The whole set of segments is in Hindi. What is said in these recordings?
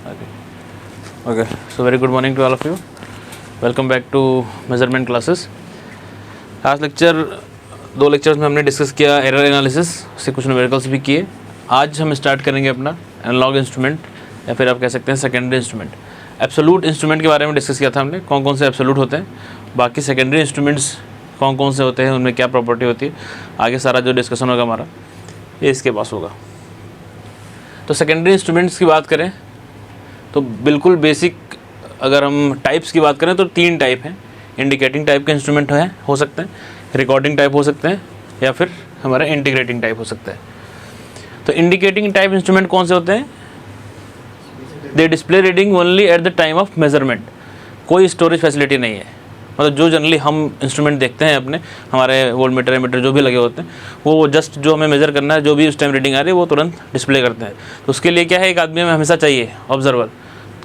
Okay, so very good morning to all of you. Welcome back to measurement classes. आज दो लेक्चर्स में हमने डिस्कस किया एरर एनालिसिस, उससे कुछ न्यूमेरिकल्स भी किए. आज हम स्टार्ट करेंगे अपना एनालॉग इंस्ट्रूमेंट या फिर आप कह सकते हैं सेकेंडरी इंस्ट्रूमेंट. एब्सोल्यूट इंस्ट्रूमेंट के बारे में डिस्कस किया था हमने, कौन कौन से एब्सोल्यूट होते हैं. बाकी सेकेंडरी इंस्ट्रूमेंट्स कौन कौन से होते हैं, उनमें क्या प्रॉपर्टी होती है, आगे सारा जो डिस्कशन होगा हमारा ये इसके पास होगा. तो सेकेंडरी इंस्ट्रूमेंट्स की बात करें तो बिल्कुल बेसिक अगर हम टाइप्स की बात करें तो 3 टाइप हैं. इंडिकेटिंग टाइप के इंस्ट्रूमेंट हैं, हो सकते हैं, रिकॉर्डिंग टाइप हो सकते हैं, या फिर हमारा इंटीग्रेटिंग टाइप हो सकता है. तो इंडिकेटिंग टाइप इंस्ट्रूमेंट कौन से होते हैं? They display reading only at the time of measurement. कोई स्टोरेज फैसिलिटी नहीं है. मतलब जो जनरली हम इंस्ट्रूमेंट देखते हैं अपने, हमारे वोल्टमीटर एमीटर जो भी लगे होते हैं, वो जस्ट जो हमें मेज़र करना है, जो भी उस टाइम रीडिंग आ रही है वो तुरंत डिस्प्ले करते हैं. तो उसके लिए क्या है, एक आदमी हमें हमेशा चाहिए ऑब्जर्वर,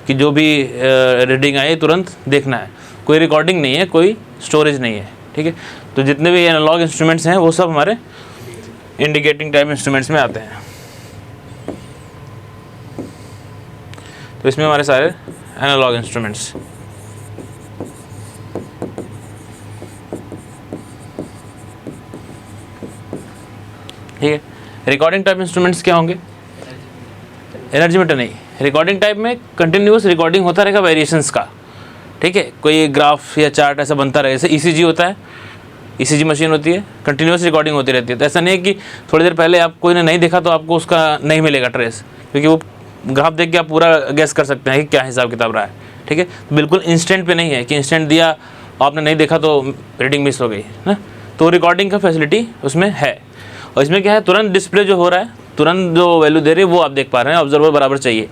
कि जो भी रीडिंग आए तुरंत देखना है. कोई रिकॉर्डिंग नहीं है, कोई स्टोरेज नहीं है. ठीक है, तो जितने भी एनालॉग इंस्ट्रूमेंट्स हैं वो सब हमारे इंडिकेटिंग टाइप इंस्ट्रूमेंट्स में आते हैं. तो इसमें हमारे सारे एनालॉग इंस्ट्रूमेंट्स. ठीक है, रिकॉर्डिंग टाइप इंस्ट्रूमेंट्स क्या होंगे? एनर्जी मीटर नहीं. रिकॉर्डिंग टाइप में कंटिन्यूस रिकॉर्डिंग होता रहेगा वेरिएशंस का. ठीक है, कोई ग्राफ या चार्ट ऐसा बनता रहे. जैसे ईसीजी होता है, ईसीजी मशीन होती है, कंटिन्यूस रिकॉर्डिंग होती रहती है. तो ऐसा नहीं है कि थोड़ी देर पहले आप कोई ने नहीं देखा तो आपको उसका नहीं मिलेगा ट्रेस, क्योंकि वो ग्राफ देख के आप पूरा गैस कर सकते हैं कि क्या हिसाब किताब रहा है. ठीक है, बिल्कुल इंस्टेंट पे नहीं है कि इंस्टेंट दिया आपने नहीं देखा तो रीडिंग मिस हो गई ना. तो रिकॉर्डिंग का फैसिलिटी उसमें है. और इसमें क्या है, तुरंत डिस्प्ले जो हो रहा है, तुरंत जो वैल्यू दे रही है वो आप देख पा रहे हैं. ऑब्जर्वर बराबर चाहिए.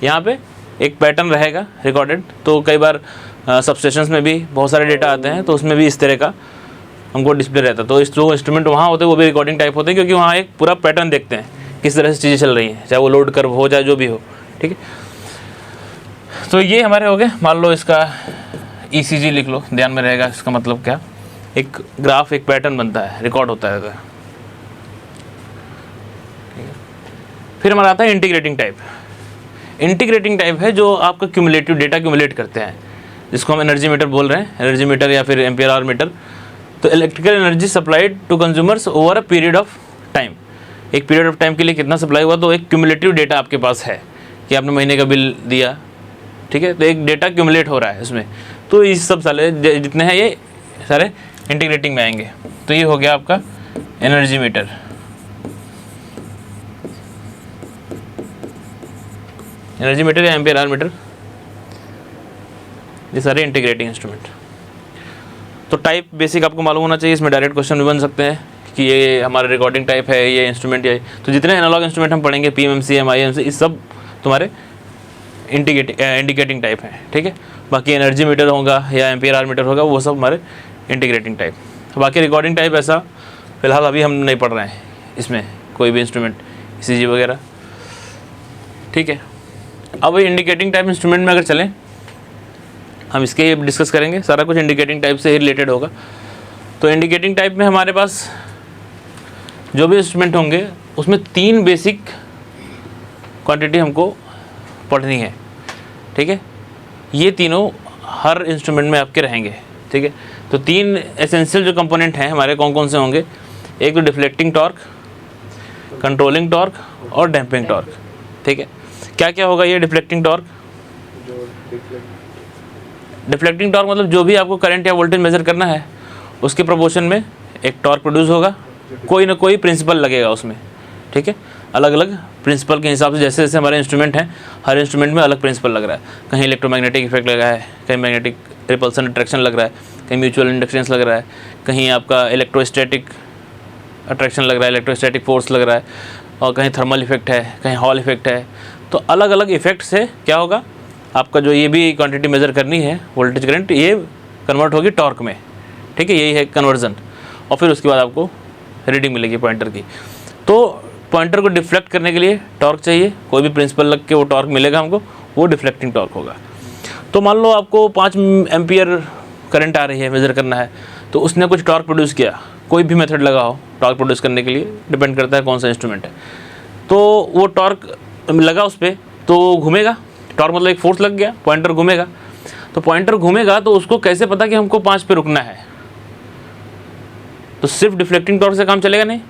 यहाँ पे एक पैटर्न रहेगा रिकॉर्डेड. तो कई बार सबस्टेशंस में भी बहुत सारे डेटा आते हैं, तो उसमें भी इस तरह का हमको डिस्प्ले रहता है. तो इस जो इंस्ट्रूमेंट वहाँ होते हैं वो भी रिकॉर्डिंग टाइप होते हैं, क्योंकि वहाँ एक पूरा पैटर्न देखते हैं किस तरह से चीज़ें चल रही हैं, चाहे वो लोड कर्व हो चाहे जो भी हो. ठीक है, तो ये हमारे हो गए. मान लो इसका ईसीजी लिख लो, ध्यान में रहेगा इसका मतलब क्या. एक ग्राफ, एक पैटर्न बनता है, रिकॉर्ड होता है. फिर हमारा आता है इंटीग्रेटिंग टाइप. इंटीग्रेटिंग टाइप है जो आपका क्यूमुलेटिव डेटा क्यूमुलेट करते हैं, जिसको हम एनर्जी मीटर बोल रहे हैं, एनर्जी मीटर या फिर एम्पियर आवर मीटर. तो electrical energy supplied to consumers over a period of time. एक पीरियड ऑफ टाइम के लिए कितना सप्लाई हुआ, तो एक क्यूमुलेटिव डेटा आपके पास है कि आपने महीने का बिल दिया. ठीक है, तो एक डेटा क्यूमुलेट हो रहा है इसमें. तो इस सब सारे जितने हैं ये सारे इंटीग्रेटिंग में आएंगे. तो ये हो गया आपका एनर्जी मीटर. एनर्जी मीटर या एम्पियर आवर मीटर, ये सारे इंटीग्रेटिंग इंस्ट्रूमेंट. तो टाइप बेसिक आपको मालूम होना चाहिए. इसमें डायरेक्ट क्वेश्चन भी बन सकते हैं कि ये हमारा रिकॉर्डिंग टाइप है, ये इंस्ट्रूमेंट है. तो जितने एनालॉग इंस्ट्रूमेंट हम पढ़ेंगे, पीएमएमसी, एमआईएमसी, इस सब तुम्हारे इंडिकेटिंग टाइप हैं. ठीक है, बाकी एनर्जी मीटर होगा या एम्पियर आवर मीटर होगा, वो सब हमारे इंटीग्रेटिंग टाइप. बाकी रिकॉर्डिंग टाइप ऐसा फिलहाल अभी हम नहीं पढ़ रहे हैं इसमें, कोई भी इंस्ट्रूमेंट, ईसीजी वगैरह. ठीक है, अब इंडिकेटिंग टाइप इंस्ट्रूमेंट में अगर चलें, हम इसके डिस्कस करेंगे. सारा कुछ इंडिकेटिंग टाइप से ही रिलेटेड होगा. तो इंडिकेटिंग टाइप में हमारे पास जो भी इंस्ट्रूमेंट होंगे उसमें 3 बेसिक क्वांटिटी हमको पढ़नी है. ठीक है, ये तीनों हर इंस्ट्रूमेंट में आपके रहेंगे. ठीक है, तो 3 एसेंशियल जो कंपोनेंट हैं हमारे कौन कौन से होंगे. एक तो डिफ्लेक्टिंग टॉर्क, कंट्रोलिंग टॉर्क और डैम्पिंग टॉर्क. ठीक है, क्या क्या होगा ये डिफ्लेक्टिंग टॉर्क? डिफ्लेक्टिंग टॉर्क मतलब जो भी आपको करंट या वोल्टेज मेजर करना है उसके प्रोपोर्शन में एक टॉर्क प्रोड्यूस होगा. कोई ना कोई प्रिंसिपल लगेगा उसमें. ठीक है, अलग अलग प्रिंसिपल के हिसाब से जैसे जैसे हमारे इंस्ट्रूमेंट हैं, हर इंस्ट्रूमेंट में अलग प्रिंसिपल लग रहा है. कहीं इलेक्ट्रोमैग्नेटिक इफेक्ट लगा है, कहीं मैग्नेटिक रिपल्सन अट्रैक्शन लग रहा है, कहीं म्यूचुअल इंडक्टेंस लग रहा है, कहीं आपका इलेक्ट्रोस्टैटिक अट्रैक्शन लग रहा है, इलेक्ट्रोस्टैटिक फोर्स लग रहा है, और कहीं थर्मल इफेक्ट है, कहीं हॉल इफेक्ट है. तो अलग अलग इफेक्ट से क्या होगा, आपका जो ये भी क्वांटिटी मेज़र करनी है वोल्टेज करंट, ये कन्वर्ट होगी टॉर्क में. ठीक है, यही है कन्वर्जन. और फिर उसके बाद आपको रीडिंग मिलेगी पॉइंटर की. तो पॉइंटर को डिफ्लेक्ट करने के लिए टॉर्क चाहिए, कोई भी प्रिंसिपल लग के वो टॉर्क मिलेगा हमको, वो डिफ्लेक्टिंग टॉर्क होगा. तो मान लो आपको 5 एम्पियर करंट आ रही है, मेज़र करना है, तो उसने कुछ टॉर्क प्रोड्यूस किया. कोई भी मेथड लगा हो टॉर्क प्रोड्यूस करने के लिए, डिपेंड करता है कौन सा इंस्ट्रूमेंट है. तो वो टॉर्क लगा उस पर तो घूमेगा, टॉर्क मतलब एक फोर्स लग गया, पॉइंटर घूमेगा, तो पॉइंटर घूमेगा तो उसको कैसे पता कि हमको 5 पे रुकना है? तो सिर्फ डिफ्लेक्टिंग टॉर्क से काम चलेगा नहीं।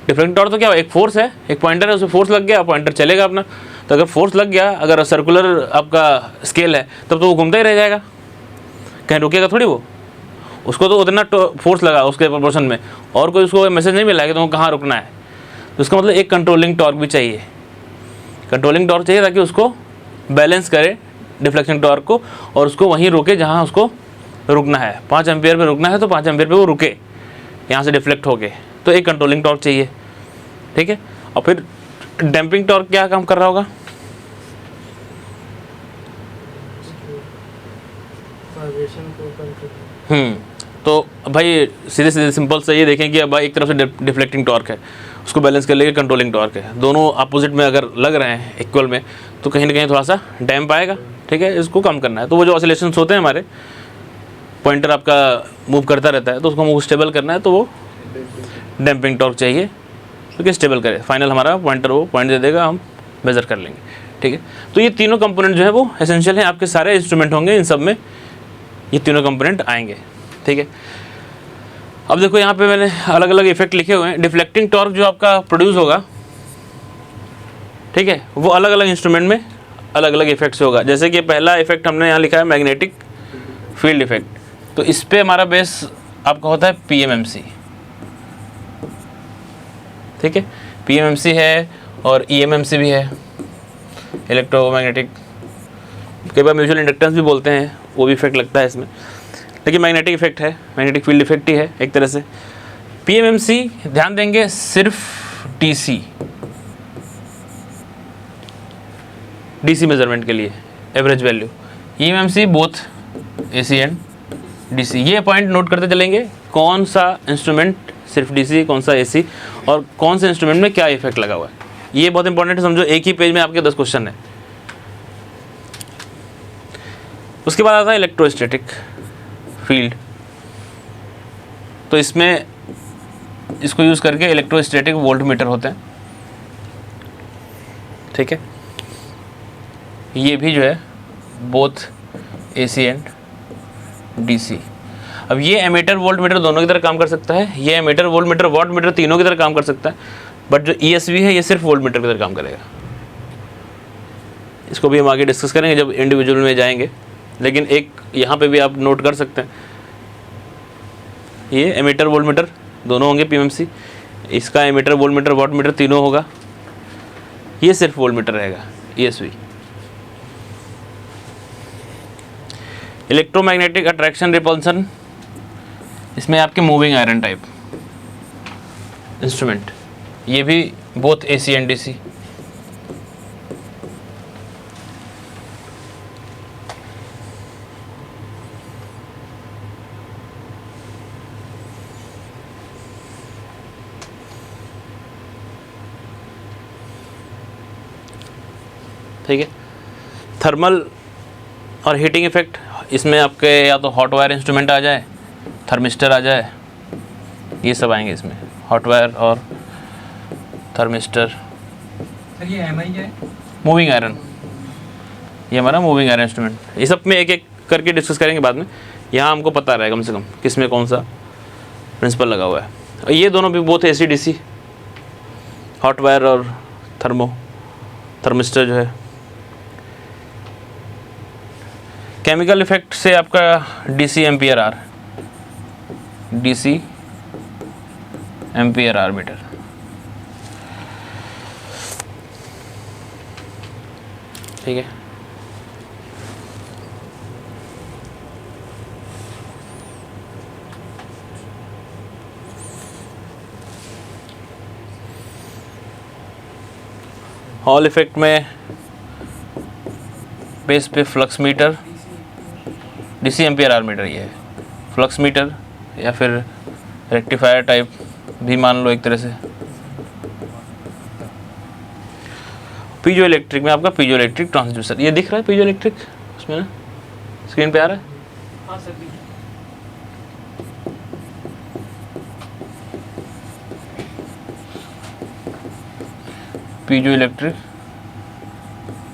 डिफ्लेक्टिंग टॉर्क तो क्या, एक फोर्स है, एक पॉइंटर है, उसमें फोर्स लग गया, पॉइंटर चलेगा अपना। तो अगर फोर्स लग गया, अगर सर्कुलर आपका स्केल है, तब तो वो घूमता ही रह जाएगा, कहीं रुकेगा थोड़ी वो। उसको तो उतना फोर्स लगा उसके प्रोपोर्शन में, और कोई उसको मैसेज नहीं मिला कि तुमको कहाँ रुकना है। तो उसका मतलब एक कंट्रोलिंग टॉर्क भी चाहिए, कंट्रोलिंग टॉर्क चाहिए ताकि उसको बैलेंस करे डिफ्लेक्शन टॉर्क को, और उसको वहीं रोके जहाँ उसको रुकना है। 5 एम्पियर पे रुकना है तो 5 एम्पियर पे वो रुके, यहाँ से डिफ्लेक्ट होके। तो एक कंट्रोलिंग टॉर्क चाहिए, ठीक है। और फिर डैम्पिंग टॉर्क क्या काम कर रहा होगा? तो भाई सीधे सीधे सिंपल से ये देखें कि अब भाई एक तरफ से डिफ्लेक्टिंग टॉर्क है, उसको बैलेंस कर लेके कंट्रोलिंग टॉर्क है। दोनों अपोजिट में अगर लग रहे हैं इक्वल में, तो कहीं ना कहीं थोड़ा सा डैम्प आएगा, ठीक है। इसको कम करना है। तो वो जो ऑसिलेशंस होते हैं हमारे, पॉइंटर आपका मूव करता रहता है, तो उसको मूव स्टेबल करना है, तो वो डैम्पिंग टॉर्क चाहिए, क्योंकि स्टेबल करे। फाइनल हमारा पॉइंटर वो पॉइंट दे देगा, हम मेज़र कर लेंगे, ठीक है। तो ये तीनों कंपोनेंट जो है वो एसेंशियल हैं। आपके सारे इंस्ट्रूमेंट होंगे, इन सब में ये तीनों कंपोनेंट आएंगे, ठीक है। अब देखो यहाँ पे मैंने अलग अलग इफेक्ट लिखे हुए हैं। डिफ्लेक्टिंग टॉर्क जो आपका प्रोड्यूस होगा, ठीक है, वो अलग अलग इंस्ट्रूमेंट में अलग अलग इफेक्ट से होगा। जैसे कि पहला इफेक्ट हमने यहाँ लिखा है मैग्नेटिक फील्ड इफेक्ट, तो इस पर हमारा बेस आपका होता है PMMC, ठीक है। PMMC है और EMMC भी है, इलेक्ट्रोमैग्नेटिक, कई बार म्यूचुअल इंडक्टेंस भी बोलते हैं, वो भी इफेक्ट लगता है इसमें, लेकिन मैग्नेटिक इफेक्ट है, मैग्नेटिक फील्ड इफेक्ट ही है एक तरह से। PMMC ध्यान देंगे सिर्फ DC मेजरमेंट के लिए, average value. EMMC both AC and DC। ये पॉइंट नोट करते चलेंगे, कौन सा इंस्ट्रूमेंट सिर्फ DC, कौन सा AC, और कौन से इंस्ट्रूमेंट में क्या इफेक्ट लगा हुआ है। ये बहुत इंपॉर्टेंट है, समझो एक ही पेज में आपके 10 क्वेश्चन है। उसके बाद आता है इलेक्ट्रोस्टैटिक फील्ड। तो इसमें इसको यूज़ करके इलेक्ट्रोस्टैटिक वोल्टमीटर होते हैं, ठीक है। ये भी जो है बोथ AC एंड DC। अब ये एमीटर वोल्टमीटर दोनों की तरह काम कर सकता है, ये एमीटर वोल्टमीटर वाटमीटर तीनों की तरह काम कर सकता है, बट जो ESV है ये सिर्फ वोल्टमीटर की तरह काम करेगा। इसको भी हम आगे डिस्कस करेंगे जब इंडिविजुअल में जाएंगे, लेकिन एक यहाँ पे भी आप नोट कर सकते हैं, ये एमीटर वोल्टमीटर दोनों होंगे PMMC, इसका एमीटर वोल्टमीटर वाटमीटर तीनों होगा, ये सिर्फ वोल्टमीटर रहेगा ESV। इलेक्ट्रोमैग्नेटिक अट्रैक्शन रिपल्सन, इसमें आपके मूविंग आयरन टाइप इंस्ट्रूमेंट, ये भी बोथ AC एंड DC। ठीक है। थर्मल और हीटिंग इफेक्ट, इसमें आपके या तो हॉट वायर इंस्ट्रूमेंट आ जाए, थर्मिस्टर आ जाए, ये सब आएंगे इसमें, हॉट वायर और थर्मिस्टर। सर ये MI क्या है? मूविंग आयरन, ये हमारा मूविंग आयरन इंस्ट्रूमेंट। ये सब में एक एक करके डिस्कस करेंगे बाद में। यहाँ हमको पता रहेगा कम से कम किस में कौन सा प्रिंसिपल लगा हुआ है। और ये दोनों भी बहुत AC DC, हॉट वायर और थर्मिस्टर जो है। केमिकल इफेक्ट से आपका DC ampere hour, DC ampere hour meter, ठीक है। हॉल इफेक्ट में बेस पे flux meter, DC ampere hour meter ये है, फ्लक्स मीटर या फिर रेक्टिफायर टाइप भी मान लो एक तरह से। पीजो इलेक्ट्रिक में आपका पीजो इलेक्ट्रिक ट्रांसड्यूसर, ये दिख रहा है पीजो इलेक्ट्रिक उसमें ना, स्क्रीन पे आ रहा है। हाँ सर। पीजो इलेक्ट्रिक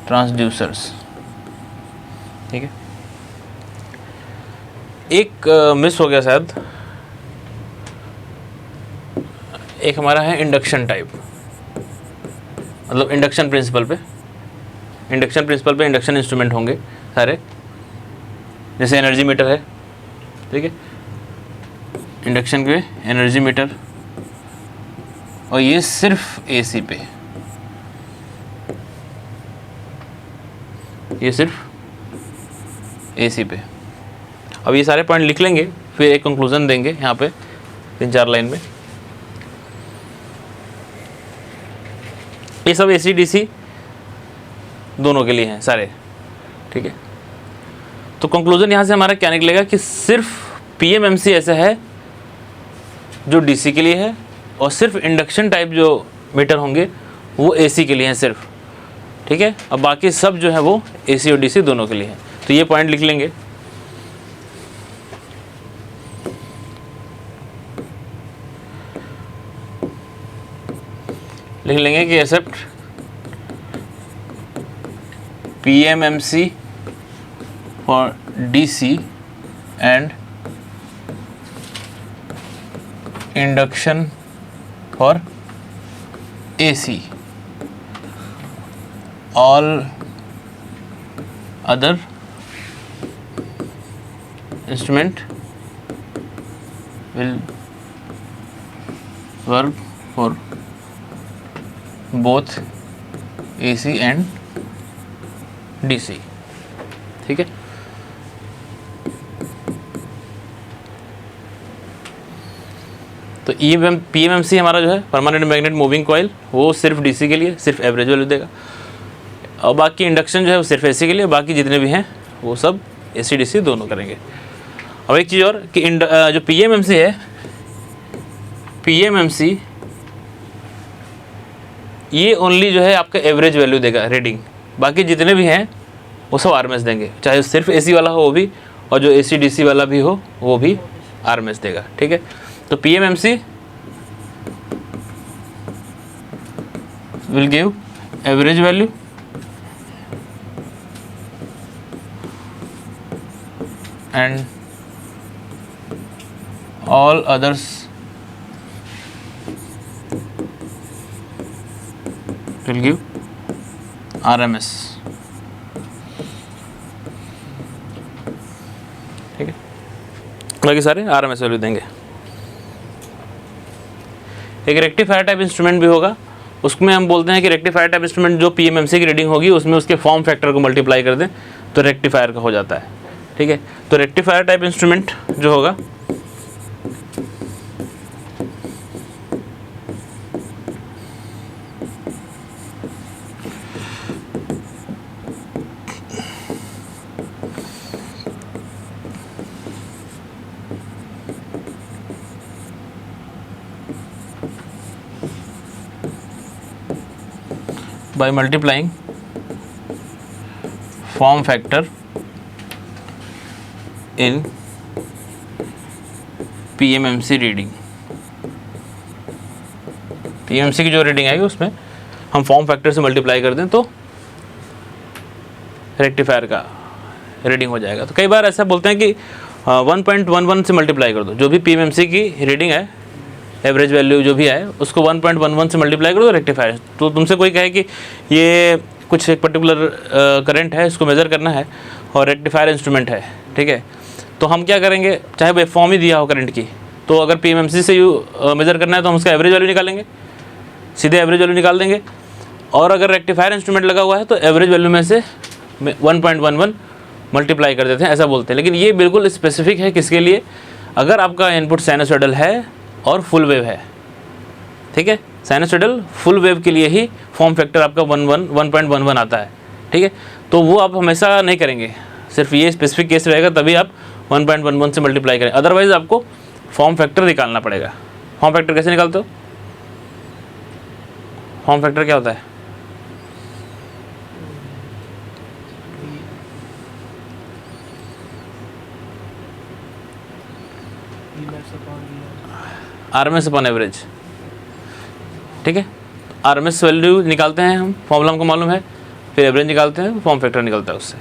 ट्रांसड्यूसर्स, ठीक है, एक मिस हो गया शायद, एक हमारा है इंडक्शन टाइप, मतलब इंडक्शन प्रिंसिपल पे इंडक्शन इंस्ट्रूमेंट होंगे सारे, जैसे एनर्जी मीटर है, ठीक है, इंडक्शन के एनर्जी मीटर, और ये सिर्फ एसी पे, ये सिर्फ एसी पे। अब ये सारे पॉइंट लिख लेंगे, फिर एक कंक्लूजन देंगे यहाँ पे 3-4 लाइन में। ये सब एसी डीसी दोनों के लिए हैं सारे, ठीक है। तो कंक्लूजन यहाँ से हमारा क्या निकलेगा कि सिर्फ पीएमएमसी ऐसा है जो डीसी के लिए है, और सिर्फ इंडक्शन टाइप जो मीटर होंगे वो एसी के लिए हैं सिर्फ, ठीक है। अब बाकी सब जो है वो एसी और डीसी दोनों के लिए है। तो ये पॉइंट लिख लेंगे। लिख लेंगे कि except PMMC for DC and induction for AC, all other instrument will work for both AC and DC, ठीक है। तो PMMC हमारा जो है परमानेंट मैग्नेट मूविंग कॉइल, वो सिर्फ DC के लिए सिर्फ एवरेज वैल्यू देगा, और बाकी इंडक्शन जो है वो सिर्फ एसी के लिए, बाकी जितने भी हैं वो सब एसी डीसी दोनों करेंगे। अब एक चीज़ और कि जो पीएमएमसी है, पीएमएमसी ये ओनली जो है आपका एवरेज वैल्यू देगा रीडिंग, बाकी जितने भी हैं वो सब आरएमएस देंगे, चाहे सिर्फ एसी वाला हो वो भी, और जो एसी डीसी वाला भी हो वो भी आरएमएस देगा, ठीक है। तो PMMC will give average value and all others will give RMS, ठीक है। बाकी सारे RMS वैल्यू देंगे। एक रेक्टिफायर टाइप इंस्ट्रूमेंट भी होगा, उसमें हम बोलते हैं कि रेक्टिफायर टाइप इंस्ट्रूमेंट जो पीएमएमसी की रीडिंग होगी उसमें उसके फॉर्म फैक्टर को मल्टीप्लाई कर दें तो रेक्टिफायर का हो जाता है, ठीक है। तो रेक्टिफायर टाइप इंस्ट्रूमेंट जो होगा by multiplying form factor in PMMC reading, PMMC की जो रीडिंग आएगी उसमें हम फॉर्म फैक्टर से मल्टीप्लाई कर दें तो रेक्टिफायर का रीडिंग हो जाएगा। तो कई बार ऐसा बोलते हैं कि 1.11 से मल्टीप्लाई कर दो, जो भी PMMC की रीडिंग है एवरेज वैल्यू जो भी है उसको 1.11 से मल्टीप्लाई कर दो रेक्टिफायर। तो तुमसे कोई कहे कि ये कुछ एक पर्टिकुलर करंट है, इसको मेज़र करना है और रेक्टिफायर इंस्ट्रूमेंट है, ठीक है, तो हम क्या करेंगे, चाहे वेव फॉर्म ही दिया हो करंट की, तो अगर पीएमएमसी से मेज़र करना है तो हम उसका एवरेज वैल्यू निकालेंगे, सीधे एवरेज वैल्यू निकाल देंगे, और अगर रेक्टिफायर इंस्ट्रूमेंट लगा हुआ है तो एवरेज वैल्यू में से 1.11 मल्टीप्लाई कर देते हैं, ऐसा बोलते हैं। लेकिन ये बिल्कुल स्पेसिफिक है किसके लिए, अगर आपका इनपुट साइनसॉइडल है और फुल वेव है, ठीक है, साइनसॉइडल फुल वेव के लिए ही फॉर्म फैक्टर आपका 1.11 आता है, ठीक है। तो वो आप हमेशा नहीं करेंगे, सिर्फ ये स्पेसिफिक केस रहेगा तभी आप 1.11 से मल्टीप्लाई करें, अदरवाइज आपको फॉर्म फैक्टर निकालना पड़ेगा। फॉर्म फैक्टर कैसे निकालते हो, फॉर्म फैक्टर क्या होता है, आरएमएस अपॉन एवरेज, ठीक है। आरएमएस वैल्यू निकालते हैं हम, फॉर्मूला हमको मालूम है, फिर एवरेज निकालते हैं, फॉर्म फैक्टर निकलता है उससे।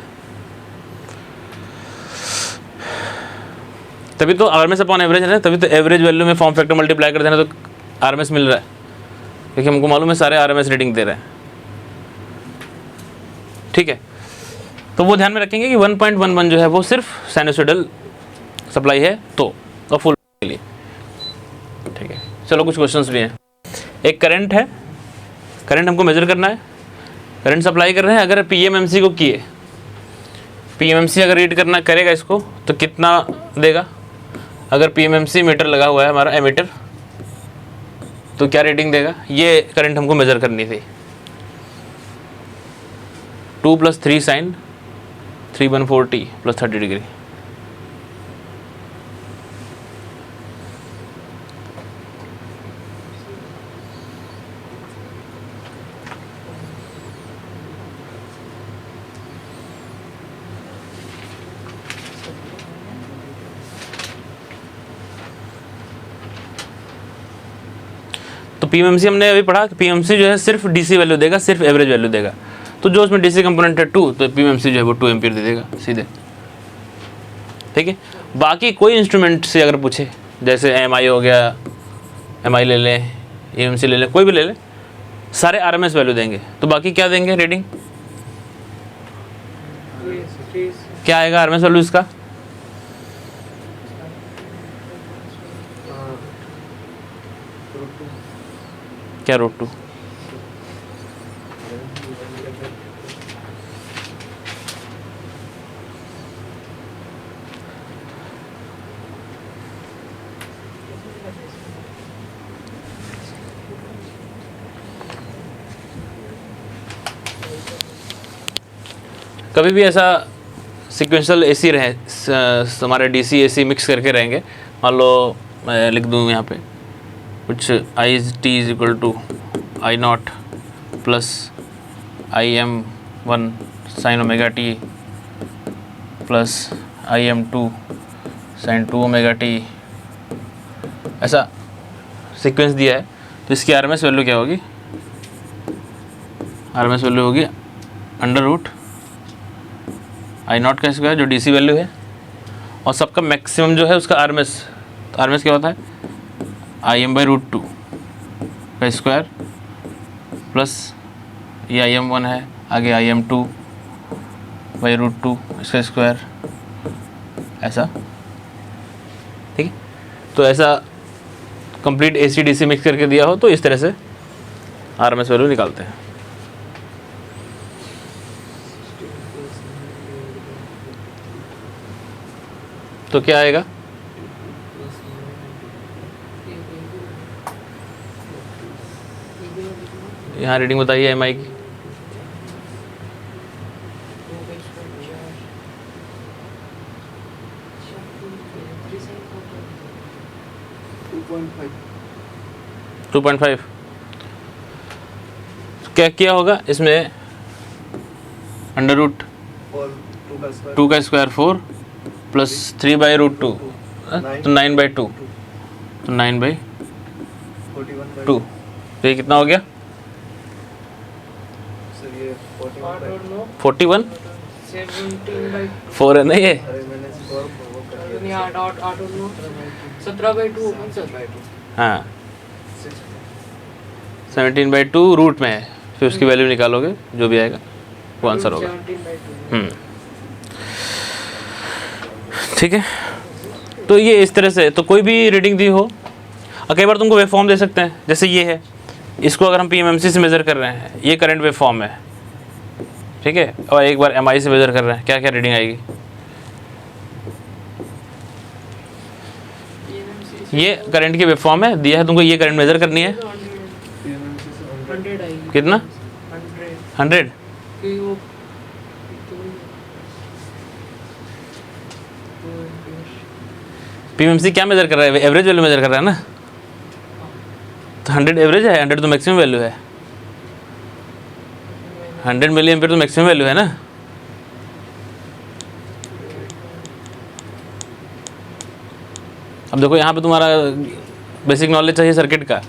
तभी तो R M S upon average है ना, तभी तो एवरेज वैल्यू में फॉर्म फैक्टर मल्टीप्लाई कर देना तो आर एम एस मिल रहा है, क्योंकि हमको मालूम है सारे आर एम एस रीडिंग दे रहे हैं। ठीक है, तो वो ध्यान में रखेंगे कि 1.11 जो है वो सिर्फ साइनसोइडल सप्लाई है तो, और फुल के लिए। ठीक है, चलो कुछ क्वेश्चंस भी हैं। एक करंट है, करंट हमको मेजर करना है, करंट सप्लाई कर रहे हैं। अगर पीएमएमसी को किए, पीएमएमसी अगर रीड करना करेगा इसको तो कितना देगा? अगर पीएमएमसी मीटर लगा हुआ है हमारा एमीटर, तो क्या रीडिंग देगा? ये करंट हमको मेजर करनी थी। 2 + 3 sin 314t + 30 डिग्री। तो पीएमएमसी हमने अभी पढ़ा कि पीएमएमसी जो है सिर्फ डीसी वैल्यू देगा, सिर्फ एवरेज वैल्यू देगा। तो जो उसमें डीसी कंपोनेंट है 2, तो पीएमएमसी जो है वो 2 एम्पीयर दे देगा सीधे। ठीक है, बाकी कोई इंस्ट्रूमेंट से अगर पूछे, जैसे एमआई हो गया, एमआई ले लें, ईएमसी ले लें, कोई भी ले लें, सारे आरएमएस वैल्यू देंगे। तो बाकी क्या देंगे रीडिंग? क्या आएगा आरएमएस वैल्यू इसका? क्या √2? कभी भी ऐसा सिक्वेंशियल एसी रहे, हमारे डीसी एसी मिक्स करके रहेंगे। मान लो मैं लिख दूँ यहाँ पे कुछ I(t) = I0 + Im1 sin ωt + Im2 sin 2ωt, ऐसा सीक्वेंस दिया है। तो इसकी आरएमएस वैल्यू क्या होगी? आरएमएस वैल्यू होगी √I0 का स्क्वायर, जो डीसी वैल्यू है, और सबका मैक्सिमम जो है उसका आरएमएस। तो आरएमएस क्या होता है? Im/√2 का स्क्वायर प्लस ये Im1 है, आगे Im2/√2 इसका स्क्वायर, ऐसा। ठीक है, तो ऐसा कंप्लीट AC DC मिक्स करके दिया हो तो इस तरह से आरएमएस वैल्यू निकालते हैं। तो क्या आएगा? यहाँ रीडिंग बताइए एमआई की। Two point 5। क्या किया होगा इसमें? √2 का स्क्वायर 4 + 3/√2, तो 9/2, तो 9/2। तो ये कितना हो गया? 41 4 है ना ये? 17/2। हाँ, 17/2 रूट में है, फिर उसकी वैल्यू निकालोगे, जो भी आएगा वो आंसर होगा। ठीक है, तो ये इस तरह से, तो कोई भी रीडिंग दी हो, और कई बार तुमको वेव फॉर्म दे सकते हैं। जैसे ये है, इसको अगर हम पीएमएमसी से मेज़र कर रहे हैं, ये करंट वेव फॉर्म है, ठीक है, और एक बार एमआई से मेज़र कर रहे हैं, क्या क्या रीडिंग आएगी? ये करंट की वेव फॉर्म है, दिया है तुमको, ये करंट मेज़र करनी है। कितना? 100। पीएमएमसी क्या मेज़र कर रहा है? एवरेज वैल्यू मेज़र कर रहा है ना, तो 100 एवरेज है, 100 तो मैक्सिमम वैल्यू है। 100 मिली एम्पीयर तो मैक्सिमम वैल्यू है ना। अब देखो यहाँ पे तुम्हारा बेसिक नॉलेज चाहिए सर्किट का।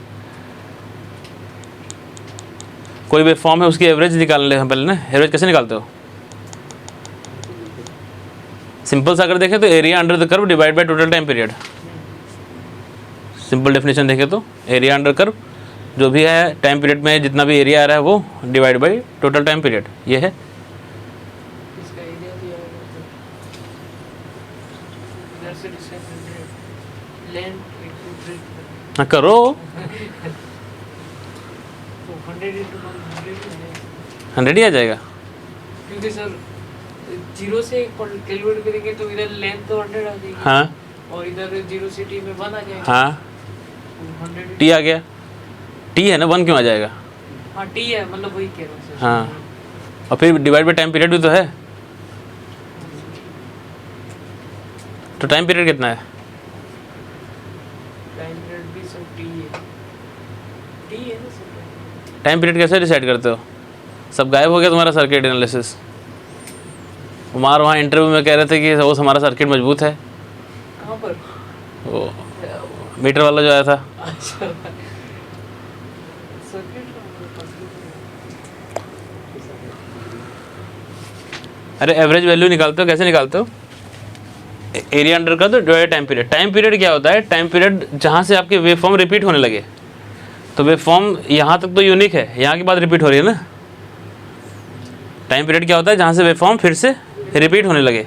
कोई वेव फॉर्म है, उसकी एवरेज निकाल ले हम पहले ना। एवरेज कैसे निकालते हो? सिंपल सा अगर देखें तो area under the curve divide by total time period. Simple definition देखें तो एरिया अंडर कर्व जो भी है टाइम पीरियड में जितना भी एरिया आ रहा है वो divide by total time period, ये है। इसका एरिया दिया हुआ है इधर से डिस्टेंस 100 लेंथ 1 हाँ करो, तो 100 into 100 100 ही आ जाएगा। क्योंकि सर 0 से कैलकुलेट करेंगे तो इधर लेंथ तो 100 आ जाएगी। हाँ और इधर 0 से t में 1 आ जाएगा। हाँ 100 टी आ गया, टी है ना, 1 क्यों आ जाएगा? हाँ t है, मतलब वही कह रहा हूँ सर। हाँ और फिर डिवाइड बाय टाइम पीरियड भी तो है, तो टाइम पीरियड कितना है? टाइम पीरियड भी सर t है ना सर। टाइम पीरियड कैसे डिसाइड करते हो? सब गायब हो गया तुम्हारा सर्किट एनालिसिस। उमार वहाँ इंटरव्यू में कह रहे थे कि वो हमारा सर्किट मजबूत है, कहाँ पर? वो मीटर वाला जो आया था। अच्छा सर्किट अरे एवरेज वैल्यू निकालते हो, कैसे निकालते हो? एरिया अंडर का तो divide time period. Time period क्या होता है? टाइम पीरियड जहाँ से आपके वेव फॉर्म रिपीट होने लगे, तो वेव फॉर्म यहाँ तक तो यूनिक है, यहाँ के बाद रिपीट हो रही है ना। टाइम पीरियड क्या होता है? जहाँ से वेव फॉर्म फिर से रिपीट होने लगे,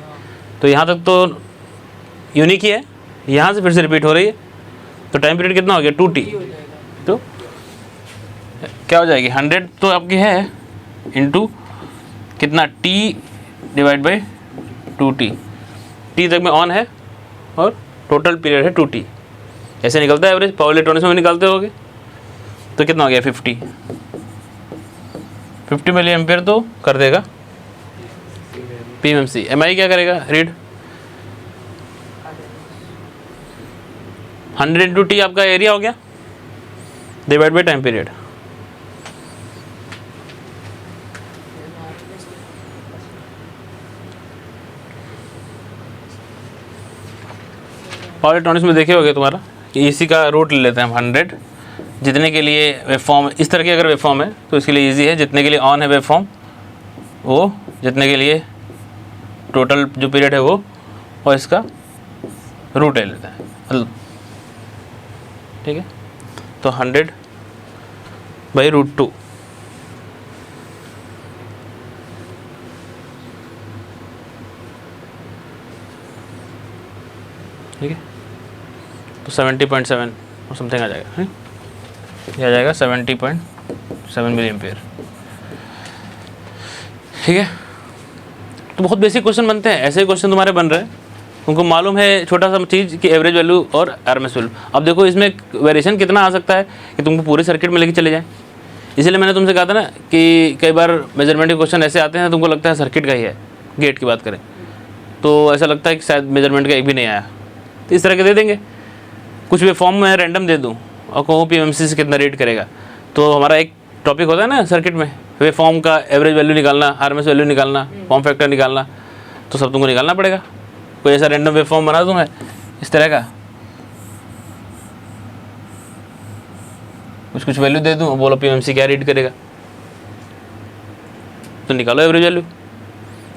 तो यहाँ तक तो यूनिक ही है, यहाँ से फिर से रिपीट हो रही है, तो टाइम पीरियड कितना हो गया? 2t। हो जाएगा। तो क्या हो जाएगी? 100 तो आपकी है इंटू कितना t divide by 2t। t तक में ऑन है और टोटल पीरियड है 2t। ऐसे निकलता है एवरेज, पावर इलेक्ट्रॉनिक्स में भी निकालते होगे। तो कितना हो गया? 50 मिली एम्पियर तो कर देगा PMMC। MI क्या करेगा? रीड 100 इंटू टी आपका एरिया हो गया divide by time period. Power electronics में देखे होगे तुम्हारा कि इसी का रूट ले लेते हैं हम 100, जितने के लिए वेव फॉर्म इस तरह की अगर वेव फॉर्म है तो इसके लिए इजी है, जितने के लिए ऑन है वेव फॉर्म वो, जितने के लिए टोटल जो पीरियड है वो, और इसका रूट ले लेते हैं मतलब, ठीक है। तो 100 बाई √2, ठीक है। तो 70.7 और समथिंग आ जाएगा, है ये आ जाएगा 70.7 मिली एम्पियर, ठीक है। तो बहुत बेसिक क्वेश्चन बनते हैं, ऐसे क्वेश्चन तुम्हारे बन रहे हैं, उनको मालूम है छोटा सा चीज़ कि एवरेज वैल्यू और आरएमएस वैल्यू। अब देखो इसमें वेरिएशन कितना आ सकता है कि तुमको पूरे सर्किट में लेके चले जाएं। इसलिए मैंने तुमसे कहा था ना कि कई बार मेजरमेंट के क्वेश्चन ऐसे आते हैं तुमको लगता है सर्किट का ही है, गेट की बात करें तो ऐसा लगता है कि शायद मेजरमेंट का एक भी नहीं आया, तो इस तरह के दे देंगे। कुछ भी फॉर्म में रैंडम दे दूँ और कहूँ PMMC से कितना रेट करेगा, तो हमारा एक टॉपिक होता है ना सर्किट में, वे फॉर्म का एवरेज वैल्यू निकालना, आरएमएस वैल्यू निकालना, फॉर्म फैक्टर निकालना, तो सब तुमको निकालना पड़ेगा। कोई ऐसा रैंडम वेव फॉर्म बना दूँ मैं इस तरह का, कुछ वैल्यू दे दूँ और बोलो PMMC क्या रीड करेगा, तो निकालो एवरेज वैल्यू,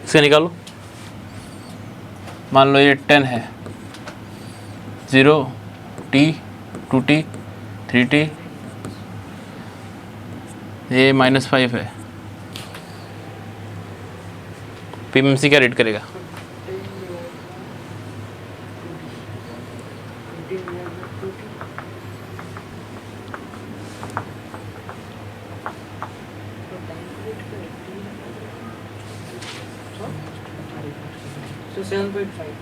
इसका निकालो। मान लो ये 10 है, 0t 2t 3t, ये -5 है, PMMC क्या रीड करेगा? So 7.5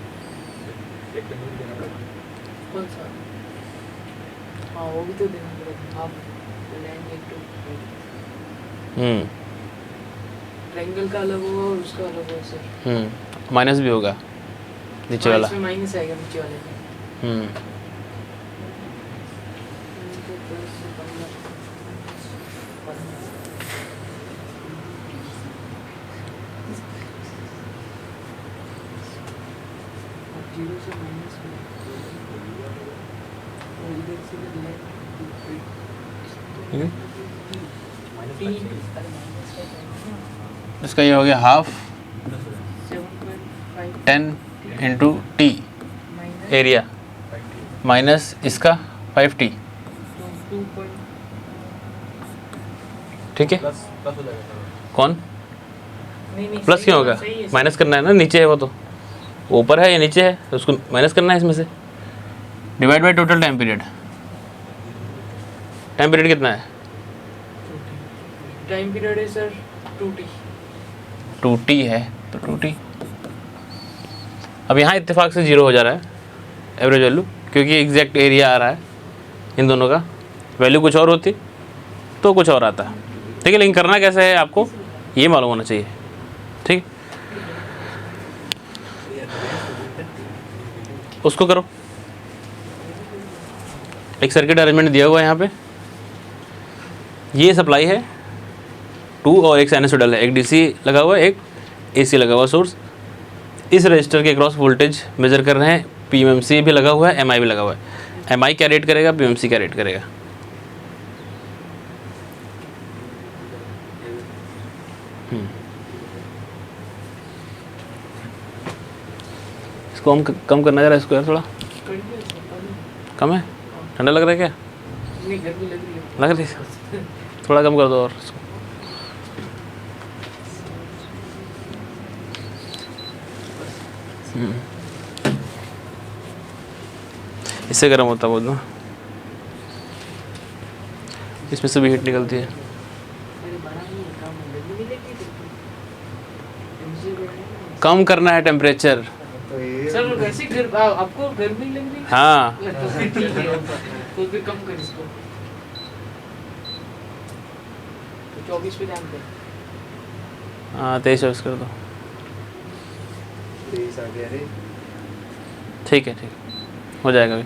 कौन सा? हाँ वो भी तो देना पड़ेगा, हाफ लेंथ इनटू ट्रायंगल का अलग होगा और उसका अलग होगा सर। माइनस भी होगा नीचे वाला, इसमें माइनस आएगा नीचे वाले में। जीरो से माइनस इसका ये हो गया half 7.5 10 into T minus area minus इसका 5t, 2 ठीक है। प्लस प्लस हो जाएगा सर। कौन नहीं नहीं प्लस क्यों होगा? माइनस करना है ना, नीचे है वो तो, ऊपर है या नीचे है तो उसको माइनस करना है इसमें से। Divide by total time period, time period कितना है? टाइम पीरियड है सर 2t 2t है तो 2t। अब यहाँ इत्तेफाक से 0 हो जा रहा है एवरेज वैल्यू, क्योंकि एग्जैक्ट एरिया आ रहा है इन दोनों का। वैल्यू कुछ और होती तो कुछ और आता, ठीक है। लेकिन करना कैसे है आपको ये मालूम होना चाहिए, ठीक। उसको करो। एक सर्किट अरेंजमेंट दिया हुआ है यहाँ पे, ये सप्लाई है 2 और एक साइनसोइडल है, एक डीसी लगा हुआ है, एक एसी लगा हुआ सोर्स। इस रजिस्टर के क्रॉस वोल्टेज मेजर कर रहे हैं, पीएमएमसी भी लगा हुआ है, एमआई भी लगा हुआ है। एमआई क्या रेट करेगा, पीएमएमसी क्या रेट करेगा? इसको हम कम करना जरा, इसको यार थोड़ा करिए सर, करिए। कम है, ठंडा लग रहा है क्या? नहीं गर्मी लग रही है। लग रही है, थोड़ा कम कर दो और इसको। इससे गर्म होता है बहुत ना, इसमें से भी हीट निकलती है। अरे बड़ा ही है, काम गर्मी नहीं लगती बिल्कुल। एमजी बढ़ा है ना। कम करना है टेम्परेचर। तो ये सर वैसे आपको गर्मी लग रही है? हाँ तो फिर ठीक है, तो फिर कम कर इसको। तो 24 पे ध्यान कर। हाँ 23 कर दो, 23 आ गया रे। ठीक है, ठीक हो जाएगा अभी,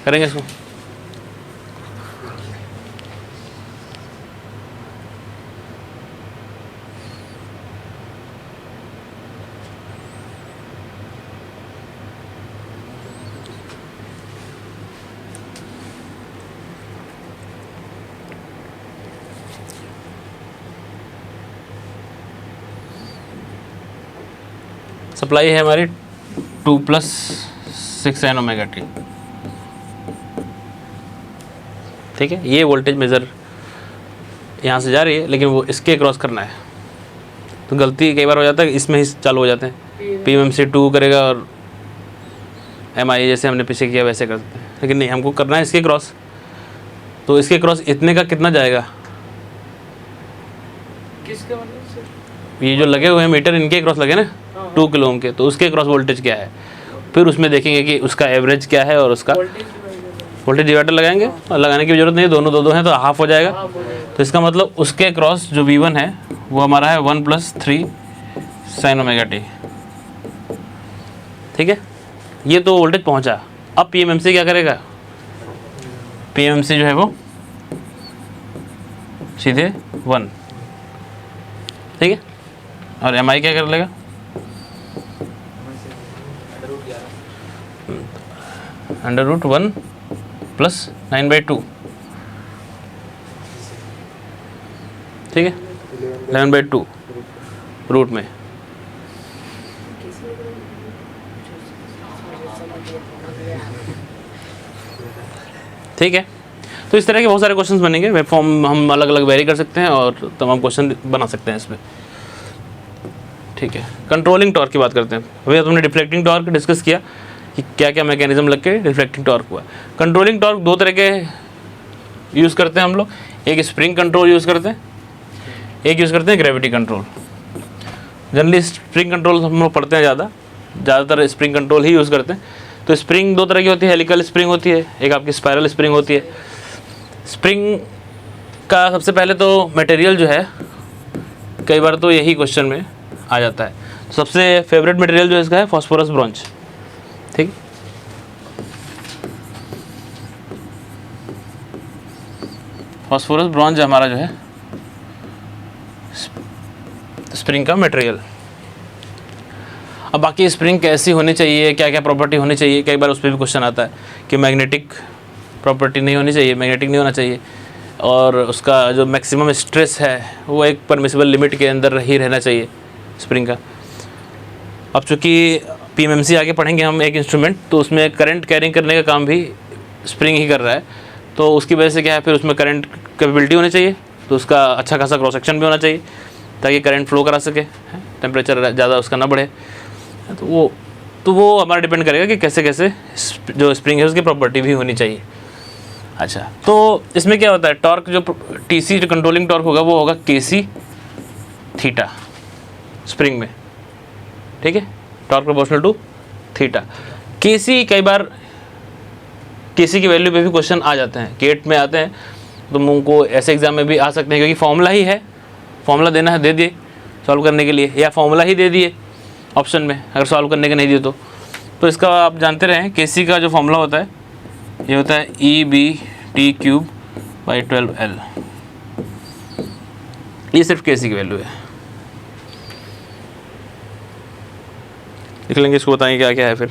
करेंगे इसको। सप्लाई है हमारी 2 + 6 n ωt, ठीक है। ये वोल्टेज मेज़र यहाँ से जा रही है, लेकिन वो इसके क्रॉस करना है। तो गलती कई बार हो जाता है, इसमें ही चालू हो जाते हैं। पीएमएमसी 2 करेगा और एमआई जैसे हमने पीछे किया वैसे करते हैं, लेकिन नहीं, हमको करना है इसके क्रॉस। तो इसके क्रॉस इतने का कितना जाएगा? किसका मतलब सर? ये जो लगे हुए हैं मीटर, इनके क्रॉस लगे ना 2 किलो ओम के, तो उसके क्रॉस वोल्टेज क्या है, फिर उसमें देखेंगे कि उसका एवरेज क्या है और उसका वोल्टेज डिवाइडर लगाएंगे। और लगाने की जरूरत नहीं है, दोनों दो हैं तो हाफ हो जाएगा। तो इसका मतलब उसके क्रॉस जो V1 है वो हमारा है 1 + 3 sin ωt, ठीक है। ये तो वोल्टेज पहुंचा। अब पीएमएमसी क्या करेगा? पीएमएमसी जो है वो सीधे 1, ठीक है। और एमआई क्या कर लेगा? √1 + 9/2, ठीक है। 11/2 रूट में, ठीक है। तो इस तरह के बहुत सारे क्वेश्चंस बनेंगे। वेब फॉर्म हम अलग अलग वेरी कर सकते हैं और तमाम क्वेश्चन बना सकते हैं इसमें, ठीक है। कंट्रोलिंग टॉर्क की बात करते हैं। अभी तुमने डिफ्लेक्टिंग टॉर्क डिस्कस किया कि क्या क्या मैकेनिज्म लग के डिफ्लेक्टिंग टॉर्क हुआ। कंट्रोलिंग टॉर्क 2 तरह के यूज़ करते हैं हम लोग। एक स्प्रिंग कंट्रोल यूज़ करते हैं, एक यूज़ करते हैं gravity control. Generally spring control हम लोग पढ़ते हैं ज़्यादातर स्प्रिंग कंट्रोल ही यूज़ करते हैं। तो स्प्रिंग 2 तरह की होती है, हेलिकल स्प्रिंग होती है, एक आपकी स्पायरल स्प्रिंग होती है। स्प्रिंग का सबसे पहले तो मटेरियल जो है, कई बार तो यही क्वेश्चन में आ जाता है। सबसे फेवरेट मटेरियल जो इसका है फॉस्फोरस ब्रॉन्ज, ठीक। फॉस्फोरस ब्रॉन्ज हमारा जो है स्प्रिंग का मटेरियल। अब बाकी स्प्रिंग कैसी होनी चाहिए, क्या क्या प्रॉपर्टी होनी चाहिए, कई बार उस पर भी क्वेश्चन आता है कि मैग्नेटिक प्रॉपर्टी नहीं होनी चाहिए, मैग्नेटिक नहीं होना चाहिए, और उसका जो मैक्सिमम स्ट्रेस है वो एक परमिसिबल लिमिट के अंदर ही रहना चाहिए स्प्रिंग का। अब चूँकि पीएमएमसी आगे पढ़ेंगे हम एक इंस्ट्रूमेंट, तो उसमें करंट कैरिंग करने का काम भी स्प्रिंग ही कर रहा है। तो उसकी वजह से क्या है, फिर उसमें करंट कैपेबिलिटी होनी चाहिए, तो उसका अच्छा खासा क्रॉस सेक्शन भी होना चाहिए ताकि करंट फ्लो करा सके, टेम्परेचर ज़्यादा उसका ना बढ़े। तो वो हमारा डिपेंड करेगा कि कैसे कैसे जो स्प्रिंग है उसकी प्रॉपर्टी भी होनी चाहिए। अच्छा, तो इसमें क्या होता है, टॉर्क जो टीसी जो कंट्रोलिंग टॉर्क होगा वो होगा केसी थीटा स्प्रिंग में, ठीक है, टॉर्क प्रोपोर्शनल टू थीटा। केसी कई बार केसी की वैल्यू पे भी क्वेश्चन आ जाते हैं, केट में आते हैं, तो उनको ऐसे एग्जाम में भी आ सकते हैं क्योंकि फॉर्मूला ही है, फॉर्मूला देना है दे दिए सॉल्व करने के लिए, या फॉर्मूला ही दे दिए ऑप्शन में अगर सॉल्व करने के नहीं दिए तो इसका आप जानते रहें केसी का जो फॉर्मूला होता है ये होता है EBT³/12L। ये सिर्फ केसी की वैल्यू है, लिख लेंगे, इसको बताएंगे क्या क्या है फिर।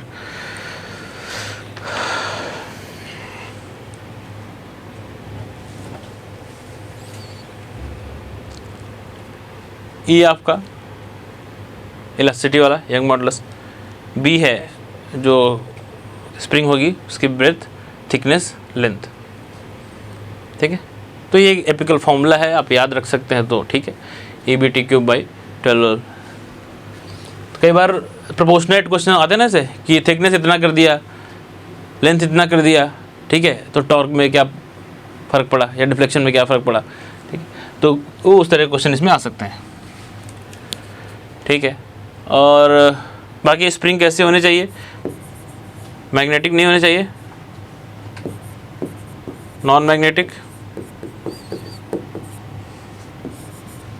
ई आपका इलास्टिसिटी वाला यंग मॉडुलस, बी है जो स्प्रिंग होगी उसकी ब्रेथ, थिकनेस, लेंथ, ठीक है। तो ये एक एपिकल फॉर्मूला है, आप याद रख सकते हैं तो ठीक है, EBT³/12। कई बार प्रोपोर्शनेट क्वेश्चन आते हैं ना ऐसे कि थिकनेस इतना कर दिया, लेंथ इतना कर दिया, ठीक है, तो टॉर्क में क्या फ़र्क पड़ा या डिफ्लेक्शन में क्या फ़र्क पड़ा, ठीक है, तो वो उस तरह के क्वेश्चन इसमें आ सकते हैं, ठीक है। और बाकी स्प्रिंग कैसे होने चाहिए, मैग्नेटिक नहीं होने चाहिए, नॉन मैग्नेटिक,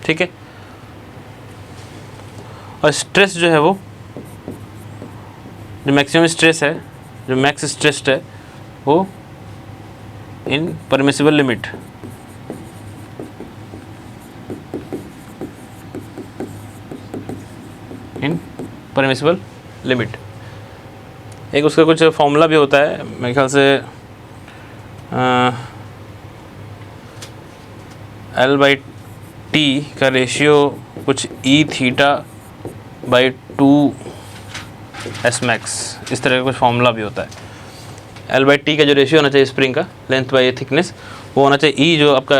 ठीक है। और स्ट्रेस जो है वो जो मैक्सिमम स्ट्रेस है, जो मैक्स स्ट्रेस्ड है वो इन परमिसिबल लिमिट, इन परमिसिबल लिमिट। एक उसका कुछ फॉर्मूला भी होता है मेरे ख्याल से L/T का रेशियो कुछ E∠2S⁻, इस तरह का कुछ फॉर्मूला भी होता है। L/T का जो रेशियो होना चाहिए स्प्रिंग का, लेंथ बाई थिकनेस, वो होना चाहिए E जो आपका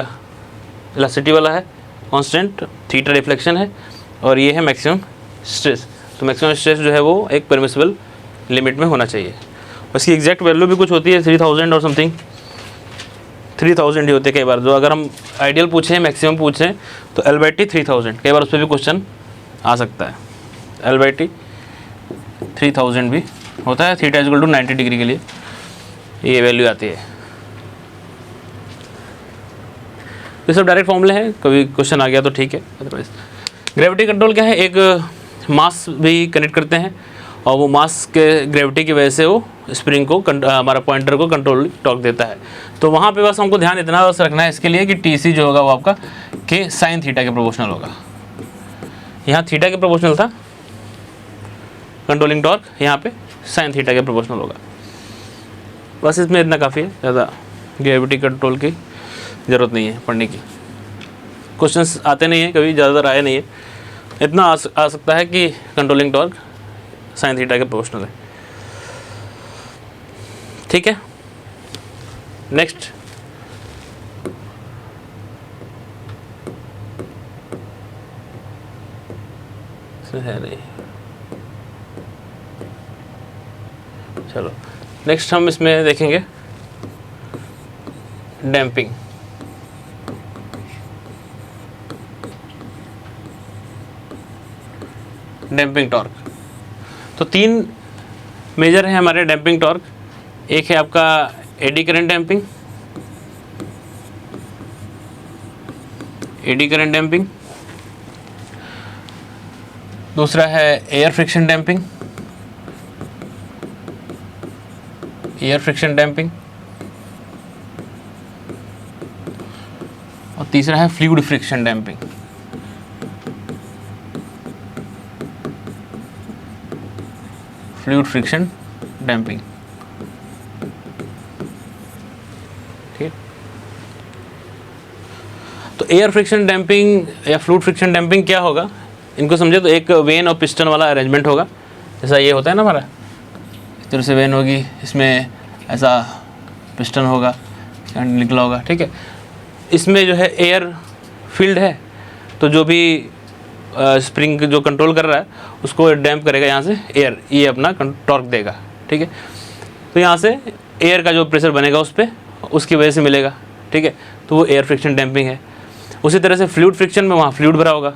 इलास्टिसिटी वाला है कांस्टेंट, थीटा रिफ्लेक्शन है, और ये है मैक्सिमम स्ट्रेस। तो मैक्सिमम स्ट्रेस जो है वो एक परमिसिबल लिमिट में होना चाहिए। उसकी एग्जैक्ट वैल्यू भी कुछ होती है 3000 और समथिंग, 3000 ही होते हैं कई बार। जो अगर हम आइडियल पूछें, मैक्सिमम पूछें तो L/T 3000, कई बार उस पर भी क्वेश्चन आ सकता है। L/T 3000 भी होता है, थीटा = 90 डिग्री के लिए ये वैल्यू आती है। ये सब डायरेक्ट फॉर्मूले हैं, कभी क्वेश्चन आ गया तो ठीक है, अदरवाइज ग्रेविटी कंट्रोल क्या है, एक मास भी कनेक्ट करते हैं और वो मास के ग्रेविटी की वजह से वो स्प्रिंग को हमारा पॉइंटर को कंट्रोल टॉर्क देता है। तो वहाँ पे बस हमको ध्यान इतना बस रखना है इसके लिए कि TC जो होगा वो आपका के साइन थीटा के प्रोपोर्शनल होगा। यहाँ थीटा के प्रोपोर्शनल था कंट्रोलिंग टॉर्क, यहाँ पे साइन थीटा के प्रोपोर्शनल होगा। बस इसमें इतना काफ़ी है, ज़्यादा ग्रेविटी कंट्रोल की ज़रूरत नहीं है पढ़ने की। क्वेश्चंस आते नहीं हैं, कभी ज़्यादातर आए नहीं है। इतना आ सकता है कि कंट्रोलिंग टॉर्क साइन थीटा के प्रोपोर्शनल है, ठीक है। नेक्स्ट है नहीं, चलो नेक्स्ट हम इसमें देखेंगे डैम्पिंग। डैम्पिंग टॉर्क, तो 3 मेजर है हमारे डैम्पिंग टॉर्क। एक है आपका eddy current damping, eddy current damping. दूसरा है air friction damping, air friction damping. और तीसरा है fluid friction damping. Fluid friction damping, ठीक। तो एयर फ्रिक्शन डैम्पिंग या फ्लूइड फ्रिक्शन डैम्पिंग क्या होगा, इनको समझे तो एक वेन और पिस्टन वाला अरेंजमेंट होगा। जैसा ये होता है ना हमारा, इस तरह से वेन होगी, इसमें ऐसा पिस्टन होगा, निकला होगा, ठीक है। इसमें जो है एयर फील्ड है, तो जो भी स्प्रिंग जो कंट्रोल कर रहा है उसको डैम्प करेगा यहाँ से एयर, ये अपना टॉर्क देगा, ठीक है। तो यहाँ से एयर का जो प्रेशर बनेगा उस पर, उसकी वजह से मिलेगा, ठीक है। तो वो एयर फ्रिक्शन डैम्पिंग है। उसी तरह से फ्लूइड फ्रिक्शन में वहाँ फ्लूइड भरा होगा,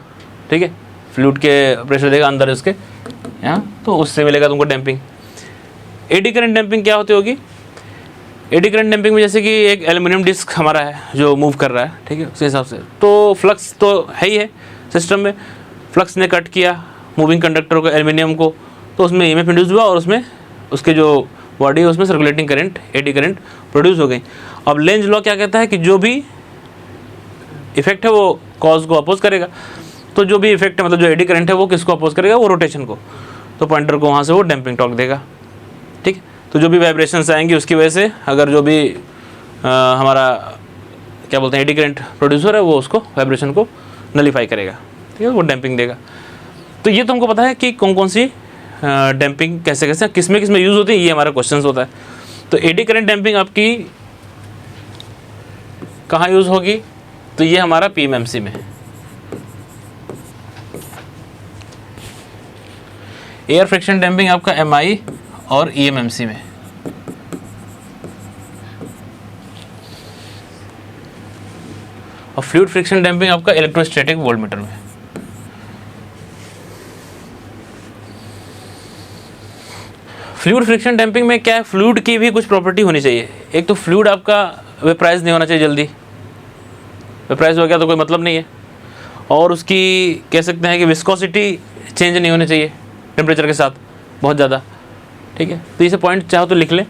ठीक है, फ्लूइड के प्रेशर देगा अंदर उसके यहाँ, तो उससे मिलेगा तुमको डैम्पिंग। एडी करंट डैम्पिंग क्या होती होगी? एडी करंट डैम्पिंग में जैसे कि एक एल्युमिनियम डिस्क हमारा है जो मूव कर रहा है, ठीक है, उस हिसाब से तो फ्लक्स तो है ही है सिस्टम में, फ्लक्स ने कट किया मूविंग कंडक्टर को, एल्युमिनियम को, तो उसमें ईएमएफ इंड्यूस हुआ और उसमें उसके जो बॉडी है उसमें circulating current, eddy current produce हो गई। अब लेंज लॉ क्या कहता है कि जो भी इफेक्ट है वो कॉज को अपोज करेगा, तो जो भी इफेक्ट है मतलब जो एडी करंट है वो किसको अपोज करेगा? वो रोटेशन को, तो पॉइंटर को वहाँ से वो डैम्पिंग टॉर्क देगा, ठीक है। तो जो भी वाइब्रेशंस आएंगी उसकी वजह से अगर जो भी हमारा क्या बोलते हैं एडी करंट प्रोड्यूसर है वो उसको वाइब्रेशन को नलीफाई करेगा, ठीक है, वो डैम्पिंग देगा। तो ये तुमको पता है कि कौन कौन सी डैम्पिंग कैसे कैसे किस में यूज़ होती है, ये हमारा क्वेश्चन होता है। तो एडी करंट डैम्पिंग आपकी कहाँ यूज़ होगी? तो ये हमारा पीएमएमसी में, एयर फ्रिक्शन डैम्पिंग आपका एमआई और ईएमएमसी में, और फ्लूइड फ्रिक्शन डैम्पिंग आपका इलेक्ट्रोस्टैटिक वोल्टमीटर में। फ्लूइड फ्रिक्शन डैम्पिंग में क्या है, फ्लूइड की भी कुछ प्रॉपर्टी होनी चाहिए। एक तो फ्लूइड आपका वेपराइज नहीं होना चाहिए जल्दी, वेपराइज हो गया तो कोई मतलब नहीं है, और उसकी कह सकते हैं कि विस्कोसिटी चेंज नहीं होनी चाहिए टेम्परेचर के साथ बहुत ज़्यादा, ठीक है। तो इसे पॉइंट चाहो तो लिख लें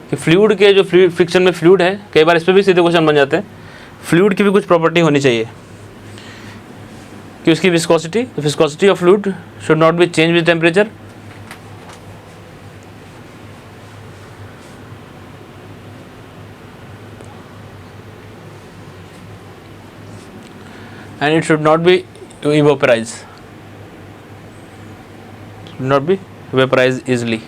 कि फ्लूइड के जो फ्लूइड फ्रिक्शन में फ्लूइड है, कई बार इस पर भी सीधे क्वेश्चन बन जाते हैं, फ्लूइड की भी कुछ प्रॉपर्टी होनी चाहिए कि उसकी viscosity of fluid should not be change with temperature, and it should not be evaporize, easily,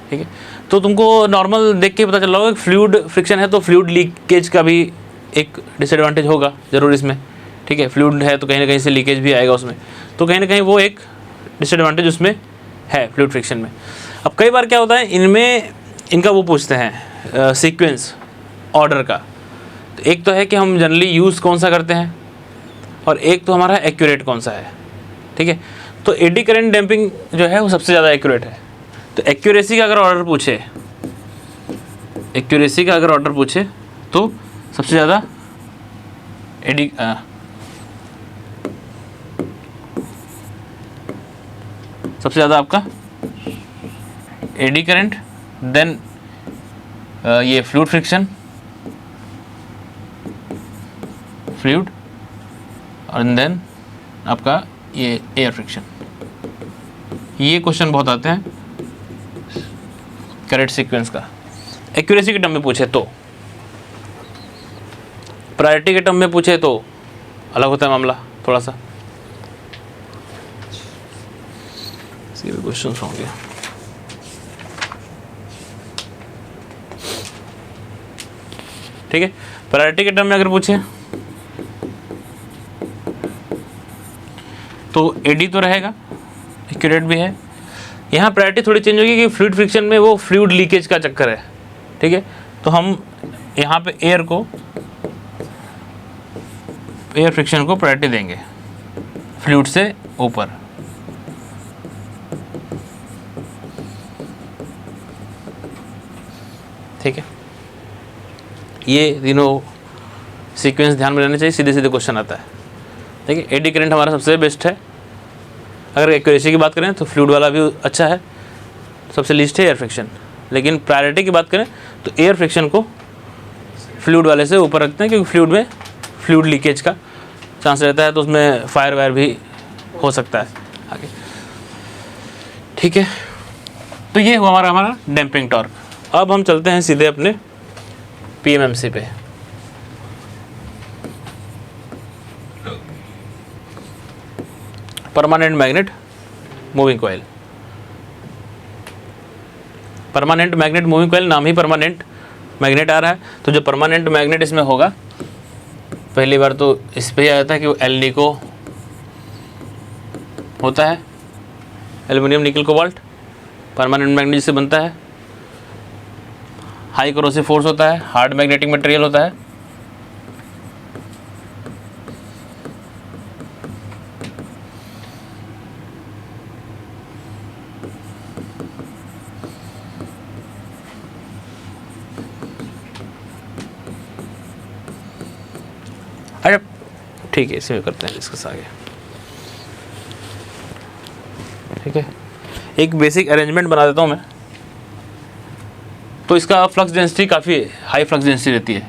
ठीक है। तो तुमको नॉर्मल देख के पता चल रहा होगा कि फ्लूइड फ्रिक्शन है तो फ्लूइड लीकेज का भी एक डिसएडवांटेज होगा जरूर इसमें, ठीक है। फ्लूइड है तो कहीं ना कहीं से लीकेज भी आएगा उसमें, तो कहीं ना कहीं वो एक डिसएडवांटेज उसमें है फ्लूइड फ्रिक्शन में। अब कई बार क्या होता है इनमें, इनका वो पूछते हैं सीक्वेंस ऑर्डर का, तो एक तो है कि हम जनरली यूज़ कौन सा करते हैं, और एक तो हमारा एक्यूरेट कौन सा है, ठीक है। तो एडी करंट डैम्पिंग जो है वो सबसे ज़्यादा एक्यूरेट है। तो एक्यूरेसी का अगर ऑर्डर पूछे, तो सबसे ज़्यादा सबसे ज़्यादा आपका एडी करंट, देन ये फ्लूइड फ्रिक्शन, फ्लूइड, और देन आपका ये एयर फ्रिक्शन। ये क्वेश्चन बहुत आते हैं करेक्ट सीक्वेंस का। एक्यूरेसी के टर्म में पूछे तो, प्रायोरिटी के टर्म में पूछे तो अलग होता है मामला थोड़ा सा, क्वेश्चन होंगे। ठीक है, प्रायोरिटी के टर्म में अगर पूछे तो एडी तो रहेगा, एक्यूरेट भी है। यहाँ प्रायोरिटी थोड़ी चेंज होगी कि फ्लूइड फ्रिक्शन में वो फ्लूइड लीकेज का चक्कर है, ठीक है। तो हम यहाँ पे एयर फ्रिक्शन को प्रायोरिटी देंगे फ्लूइड से ऊपर। ठीक है, ये तीनों सीक्वेंस ध्यान में रहने चाहिए, सीधे सीधे क्वेश्चन आता है। ठीक है, एडी करंट हमारा सबसे बेस्ट है। अगर एक्यूरेसी की बात करें तो फ्लूइड वाला भी अच्छा है, सबसे लीस्ट है एयर फ्रिक्शन। लेकिन प्रायोरिटी की बात करें तो एयर फ्रिक्शन को फ्लूइड वाले से ऊपर रखते हैं, क्योंकि फ्लूइड में फ्लूइड लीकेज का चांस रहता है, तो उसमें फायर वायर भी हो सकता है आगे। ठीक है, तो ये हुआ हमारा डैम्पिंग टॉर्क। अब हम चलते हैं सीधे अपने पीएमएमसी पे। Permanent magnet moving coil. Permanent magnet moving coil, नाम ही परमानेंट मैग्नेट आ रहा है, तो जो परमानेंट मैग्नेट इसमें होगा, पहली बार तो इस पे ही आया था कि वो एल्निको होता है, aluminium nickel cobalt, permanent magnet जिससे बनता है। हाई कोरोसिव फोर्स होता है, हार्ड मैग्नेटिक मटेरियल होता है। अच्छा ठीक है, इसी में करते हैं डिस्कस आगे। ठीक है, एक बेसिक अरेंजमेंट बना देता हूँ मैं। तो इसका फ्लक्स डेंसिटी काफ़ी हाई फ्लक्स डेंसिटी रहती है।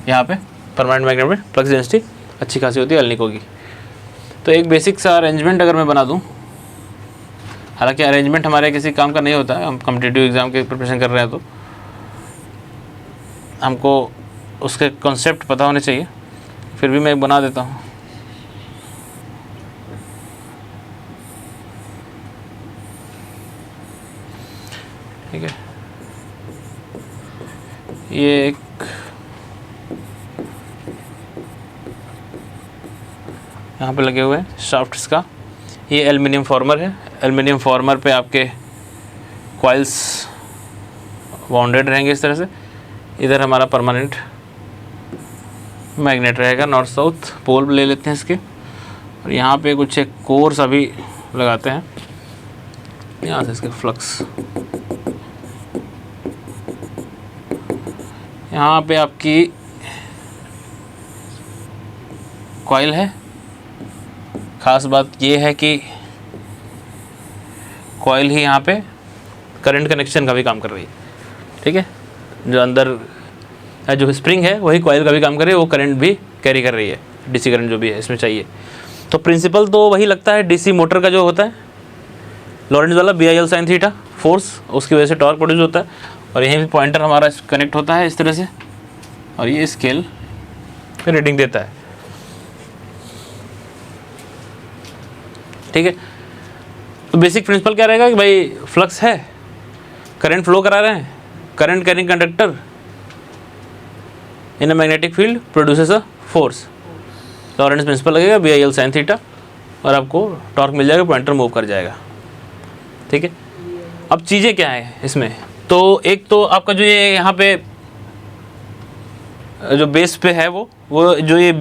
यहाँ पे परमानेंट मैग्नेट में फ्लक्स डेंसिटी अच्छी खासी होती है एल्निको की। तो एक बेसिक सा अरेंजमेंट अगर मैं बना दूँ, हालांकि अरेंजमेंट हमारे किसी काम का नहीं होता है, हम कॉम्पिटिटिव एग्जाम के प्रिपरेशन कर रहे हैं तो हमको उसके कॉन्सेप्ट पता होने चाहिए, फिर भी मैं एक बना देता हूँ। ठीक है, ये एक यहाँ पे लगे हुए हैं शाफ्ट्स का, ये एल्युमिनियम फॉर्मर है। एल्युमिनियम फॉर्मर पे आपके कॉइल्स बाउंडेड रहेंगे इस तरह से। इधर हमारा परमानेंट मैग्नेट रहेगा, नॉर्थ साउथ पोल ले लेते हैं इसके, और यहाँ पे कुछ एक कोर सा भी लगाते हैं, यहाँ से इसके फ्लक्स। यहाँ पे आपकी कॉइल है। ख़ास बात ये है कि कॉइल ही यहाँ पे करंट कनेक्शन का भी काम कर रही है। ठीक है, जो अंदर जो स्प्रिंग है वही कॉइल का भी काम कर रही है, वो करंट भी कैरी कर रही है, डीसी करंट जो भी है इसमें चाहिए। तो प्रिंसिपल तो वही लगता है डीसी मोटर का जो होता है लॉरेंट्ज वाला, BIL sin थीटा फोर्स, उसकी वजह से टॉर्क प्रोड्यूस होता है। और यहीं भी पॉइंटर हमारा कनेक्ट होता है इस तरह से, और ये स्केल पे रीडिंग देता है। ठीक है, तो बेसिक प्रिंसिपल क्या रहेगा कि भाई फ्लक्स है, करंट फ्लो करा रहे हैं, current carrying conductor in a magnetic field produces a force, Lorentz principle लगेगा BIL sin थीटा, और आपको टॉर्क मिल जाएगा, पॉइंटर मूव कर जाएगा। ठीक है, अब चीज़ें क्या है इसमें, तो एक तो आपका जो ये यहाँ पे जो बेस पे है वो जो ये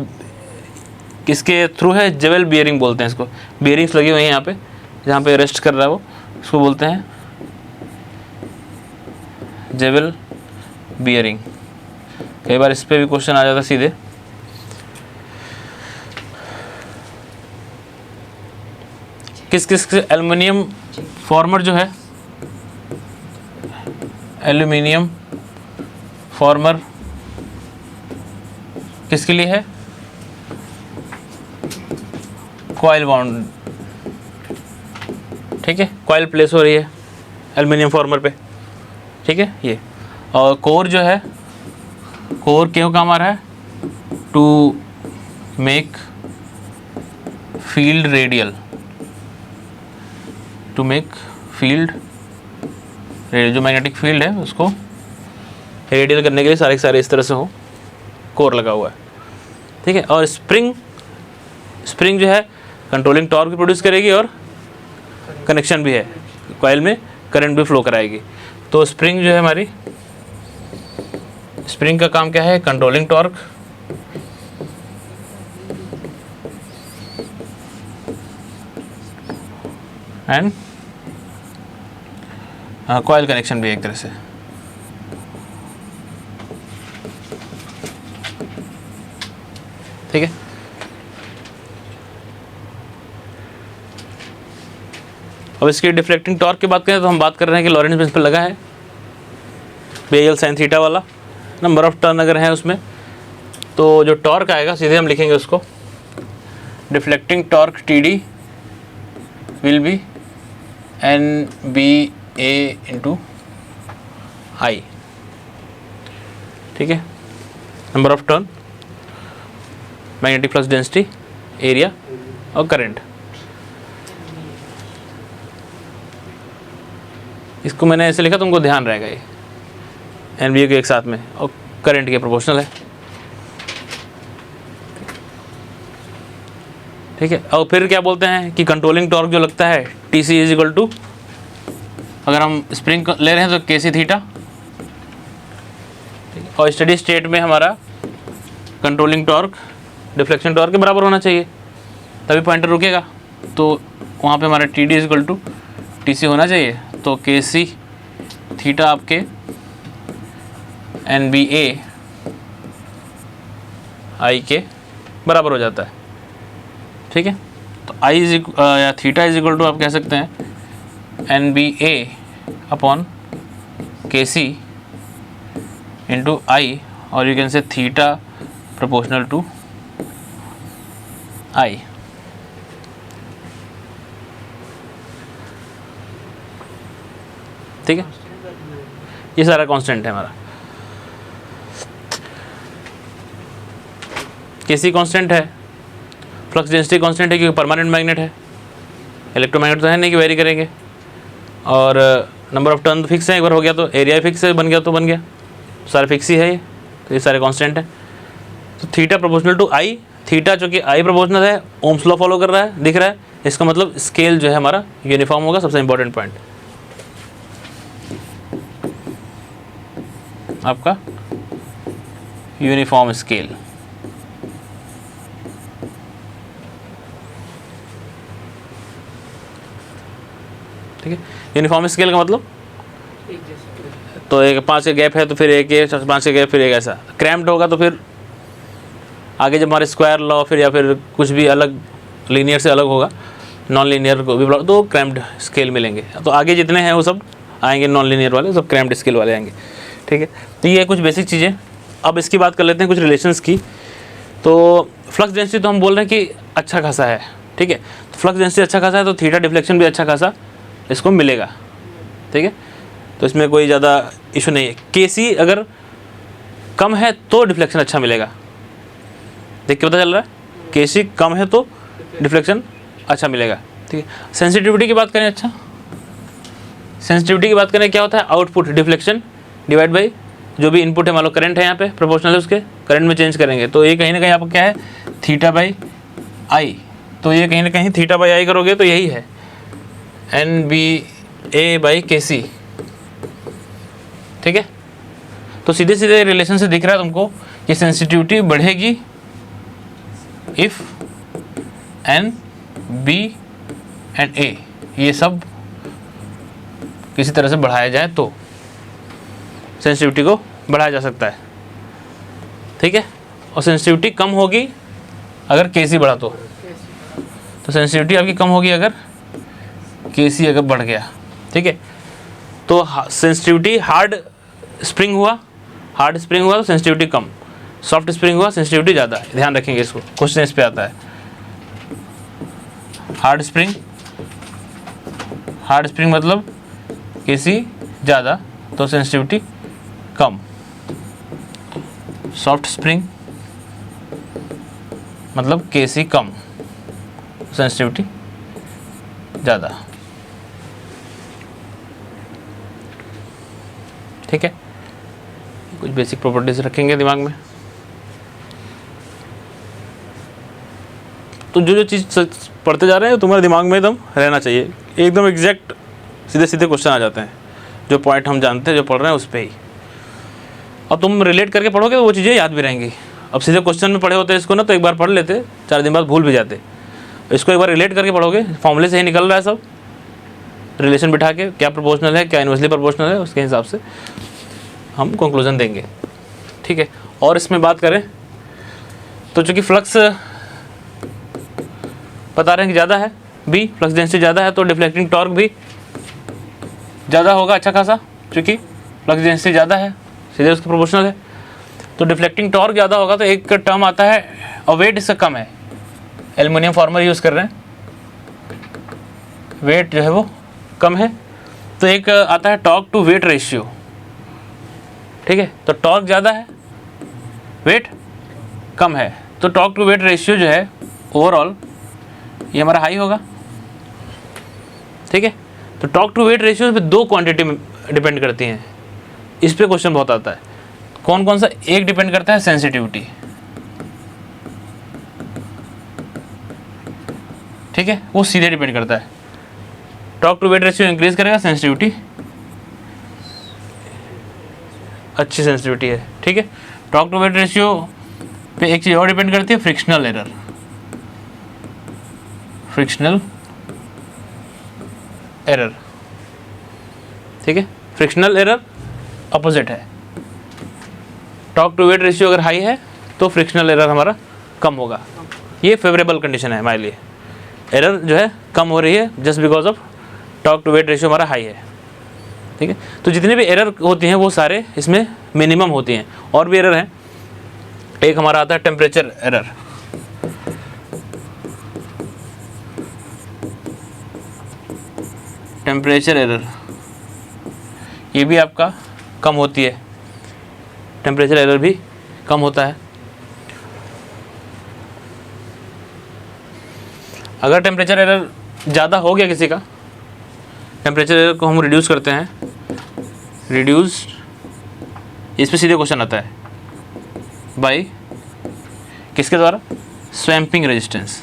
किसके थ्रू है, जेवेल बियरिंग बोलते हैं इसको। बियरिंग्स लगी हुई हैं यहाँ पे, जहाँ पे रेस्ट कर रहा है वो, इसको बोलते हैं जेवेल बियरिंग। कई बार इस पे भी क्वेश्चन आ जाता सीधे। किस किस एल्युमिनियम फॉर्मर जो है, एल्युमिनियम फॉर्मर किसके लिए है, कॉइल बाउंड। ठीक है, कॉइल प्लेस हो रही है एल्युमिनियम फॉर्मर पे। ठीक है, ये और कोर जो है, कोर क्यों काम आ रहा है, to make field radial, to make field radial, जो मैग्नेटिक फील्ड है उसको रेडियल करने के लिए सारे के सारे इस तरह से हो, कोर लगा हुआ है। ठीक है, और स्प्रिंग जो है कंट्रोलिंग टॉर्क भी प्रोड्यूस करेगी और कनेक्शन भी है, कॉइल में करंट भी फ्लो कराएगी। तो स्प्रिंग जो है हमारी, स्प्रिंग का काम क्या है, controlling torque, and coil connection भी एक तरह से। ठीक है, अब इसकी डिफ्लेक्टिंग टॉर्क की बात करें तो हम बात कर रहे हैं कि लॉरेंट्ज प्रिंसिपल लगा है BIL sin थीटा वाला, नंबर ऑफ टर्न अगर है उसमें, तो जो टॉर्क आएगा सीधे हम लिखेंगे उसको, deflecting torque TD will be NBA into I। ठीक है, number of turn magnetic flux density, area और करंट। इसको मैंने ऐसे लिखा, तुमको ध्यान रहेगा ये NBA के एक साथ में, और करंट के प्रोपोर्शनल है, ठीक है। और फिर क्या बोलते हैं कि कंट्रोलिंग टॉर्क जो लगता है TC इज इक्वल टू, अगर हम स्प्रिंग ले रहे हैं तो KC थीटा, और स्टडी स्टेट में हमारा कंट्रोलिंग टॉर्क डिफ्लेक्शन टॉर्क के बराबर होना चाहिए, तभी पॉइंटर रुकेगा। तो वहाँ पे हमारा TD is equal to TC होना चाहिए, तो KC थीटा आपके NBA I के बराबर हो जाता है, ठीक है। तो I इज या थीटा इज इक्वल टू आप कह सकते हैं NBA upon KC into I, और you can say theta proportional to I। ठीक है, ये सारा कांस्टेंट है हमारा। KC कांस्टेंट है, फ्लक्स डेंसिटी कांस्टेंट है क्योंकि परमानेंट मैग्नेट है, इलेक्ट्रोमैग्नेट तो है नहीं कि वेरी करेंगे, और नंबर ऑफ टर्न फिक्स है, एक बार हो गया तो एरिया फिक्स है, बन गया तो बन गया, सारे फिक्स ही है ये, तो ये सारे कांस्टेंट हैं। तो theta proportional to I, theta जो कि I प्रोपोर्शनल है, ओम्स लॉ फॉलो कर रहा है, दिख रहा है, इसका मतलब स्केल जो है हमारा यूनिफॉर्म होगा, सबसे इंपॉर्टेंट पॉइंट आपका यूनिफॉर्म स्केल। ठीक है, यूनिफॉर्म स्केल का मतलब एक जैसा। तो एक 5 का गैप है तो फिर एक, 5 का गैप फिर एक, ऐसा क्रैम्प्ड होगा तो फिर आगे जब हमारे स्क्वायर लॉ फिर या फिर कुछ भी अलग लीनियर से अलग होगा, नॉन लीनियर को भी तो क्रैम्प्ड स्केल मिलेंगे। तो आगे जितने हैं वो सब आएंगे, नॉन लीनियर वाले सब क्रैम्प्ड स्केल वाले आएंगे, ठीक है। तो ये कुछ बेसिक चीज़ें। अब इसकी बात कर लेते हैं कुछ रिलेशंस की। तो फ्लक्स डेंसिटी तो हम बोल रहे हैं कि अच्छा खासा है, ठीक है। तो फ्लक्स डेंसिटी अच्छा खासा है तो थीटा डिफ्लेक्शन भी अच्छा खासा इसको मिलेगा, ठीक है। तो इसमें कोई ज़्यादा इशू नहीं है। KC अगर कम है तो डिफ्लेक्शन अच्छा मिलेगा, देख के पता चल रहा है, KC कम है तो डिफ्लेक्शन अच्छा मिलेगा, ठीक है। सेंसिटिविटी की बात करें, अच्छा सेंसिटिविटी की बात करें, क्या होता है, आउटपुट डिफ्लेक्शन डिवाइड बाई जो भी इनपुट है, मान लो करंट है यहाँ पे प्रोपोर्शनल है उसके, करंट में चेंज करेंगे तो ये कहीं ना कहीं आपको क्या है, थीटा बाई I। तो ये कहीं ना कहीं थीटा बाई I करोगे तो यही है NBA बाई KC, ठीक है। तो सीधे सीधे रिलेशन से दिख रहा है तुमको कि सेंसिटिविटी बढ़ेगी if N B and A ये सब किसी तरह से बढ़ाया जाए तो सेंसिटिविटी को बढ़ाया जा सकता है, ठीक है। और सेंसिटिविटी कम होगी अगर KC बढ़ा तो सेंसिटिविटी आपकी कम होगी अगर KC अगर बढ़ गया, ठीक है। तो सेंसिटिविटी हार्ड स्प्रिंग हुआ तो सेंसिटिविटी कम, सॉफ्ट स्प्रिंग हुआ सेंसिटिविटी ज़्यादा, ध्यान रखेंगे इसको, क्वेश्चन इस पे आता है। हार्ड स्प्रिंग मतलब KC ज़्यादा तो सेंसिटिविटी कम, सॉफ्ट स्प्रिंग मतलब KC कम सेंसिटिविटी ज़्यादा, ठीक है। कुछ बेसिक प्रॉपर्टीज रखेंगे दिमाग में। तो जो चीज़ पढ़ते जा रहे हैं तुम्हारे दिमाग में एकदम रहना चाहिए, एकदम एग्जैक्ट सीधे सीधे क्वेश्चन आ जाते हैं, जो पॉइंट हम जानते हैं जो पढ़ रहे हैं उस पर ही। अब तुम रिलेट करके पढ़ोगे तो वो चीज़ें याद भी रहेंगी। अब सीधे क्वेश्चन में पढ़े होते इसको ना तो एक बार पढ़ लेते, 4 दिन बाद भूल भी जाते। इसको एक बार रिलेट करके पढ़ोगे, फॉर्मूले से ही निकल रहा है सब, रिलेशन बिठा के क्या प्रोपोर्शनल है क्या इनवर्सली प्रोपोर्शनल है, उसके हिसाब से हम कंक्लूजन देंगे, ठीक है। और इसमें बात करें तो चूँकि फ्लक्स बता रहे हैं कि ज़्यादा है, B फ्लक्स डेंसिटी ज़्यादा है तो डिफ्लेक्टिंग टॉर्क भी ज़्यादा होगा अच्छा खासा, क्योंकि फ्लक्स डेंसिटी ज़्यादा है सीधे उसके प्रोपोर्शनल है। तो डिफ्लेक्टिंग टॉर्क ज़्यादा होगा तो एक टर्म आता है और वेट इसका कम है, एल्युमिनियम फॉर्मर यूज़ कर रहे हैं, वेट जो है वो कम है, तो एक आता है टॉर्क टू वेट रेशियो, ठीक है। तो टॉर्क ज़्यादा है वेट कम है तो टॉर्क टू वेट रेशियो जो है ओवरऑल ये हमारा हाई होगा, ठीक है। तो टॉर्क टू वेट रेशियो पे दो क्वांटिटी डिपेंड करती हैं, इस पे क्वेश्चन बहुत आता है। कौन कौन सा? एक डिपेंड करता है सेंसिटिविटी, ठीक है, वो सीधे डिपेंड करता है। Torque to weight ratio increase करेगा, सेंसिटिविटी अच्छी सेंसिटिविटी है, ठीक है। टॉर्क टू वेट रेशियो पे एक चीज़ और डिपेंड करती है, फ्रिक्शनल एरर। फ्रिक्शनल एरर, ठीक है। फ्रिक्शनल एरर अपोजिट है। टॉर्क टू वेट रेशियो अगर हाई है तो फ्रिक्शनल एरर हमारा कम होगा। ये फेवरेबल कंडीशन है हमारे लिए, एरर जो है कम हो रही है just because of torque to weight ratio हमारा हाई है, ठीक है। तो जितने भी एरर होती हैं वो सारे इसमें मिनिमम होती हैं। और भी एरर हैं, एक हमारा आता है टेम्परेचर एरर। टेम्परेचर एरर ये भी आपका कम होती है, टेम्परेचर एरर भी कम होता है। अगर टेम्परेचर एरर ज़्यादा हो गया किसी का, टेम्परेचर एरर को हम रिड्यूस करते हैं, रिड्यूस, इस पे सीधे क्वेश्चन आता है बाय किसके द्वारा? स्वैम्पिंग रेजिस्टेंस।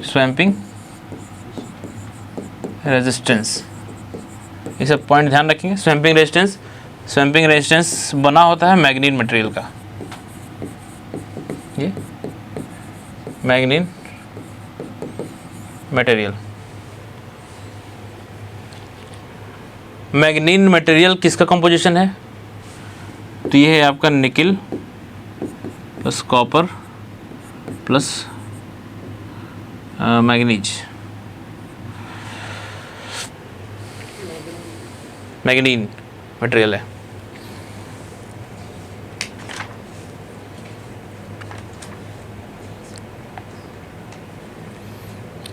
स्वैम्पिंग रेजिस्टेंस, ये सब पॉइंट ध्यान रखेंगे। स्वैम्पिंग रेजिस्टेंस, स्वैम्पिंग रेजिस्टेंस बना होता है मैग्नीन मटेरियल का, ये मैग्नीन मटेरियल। मैग्नीन मटेरियल किसका कंपोजिशन है? तो ये है आपका nickel plus copper plus manganese, manganin material है,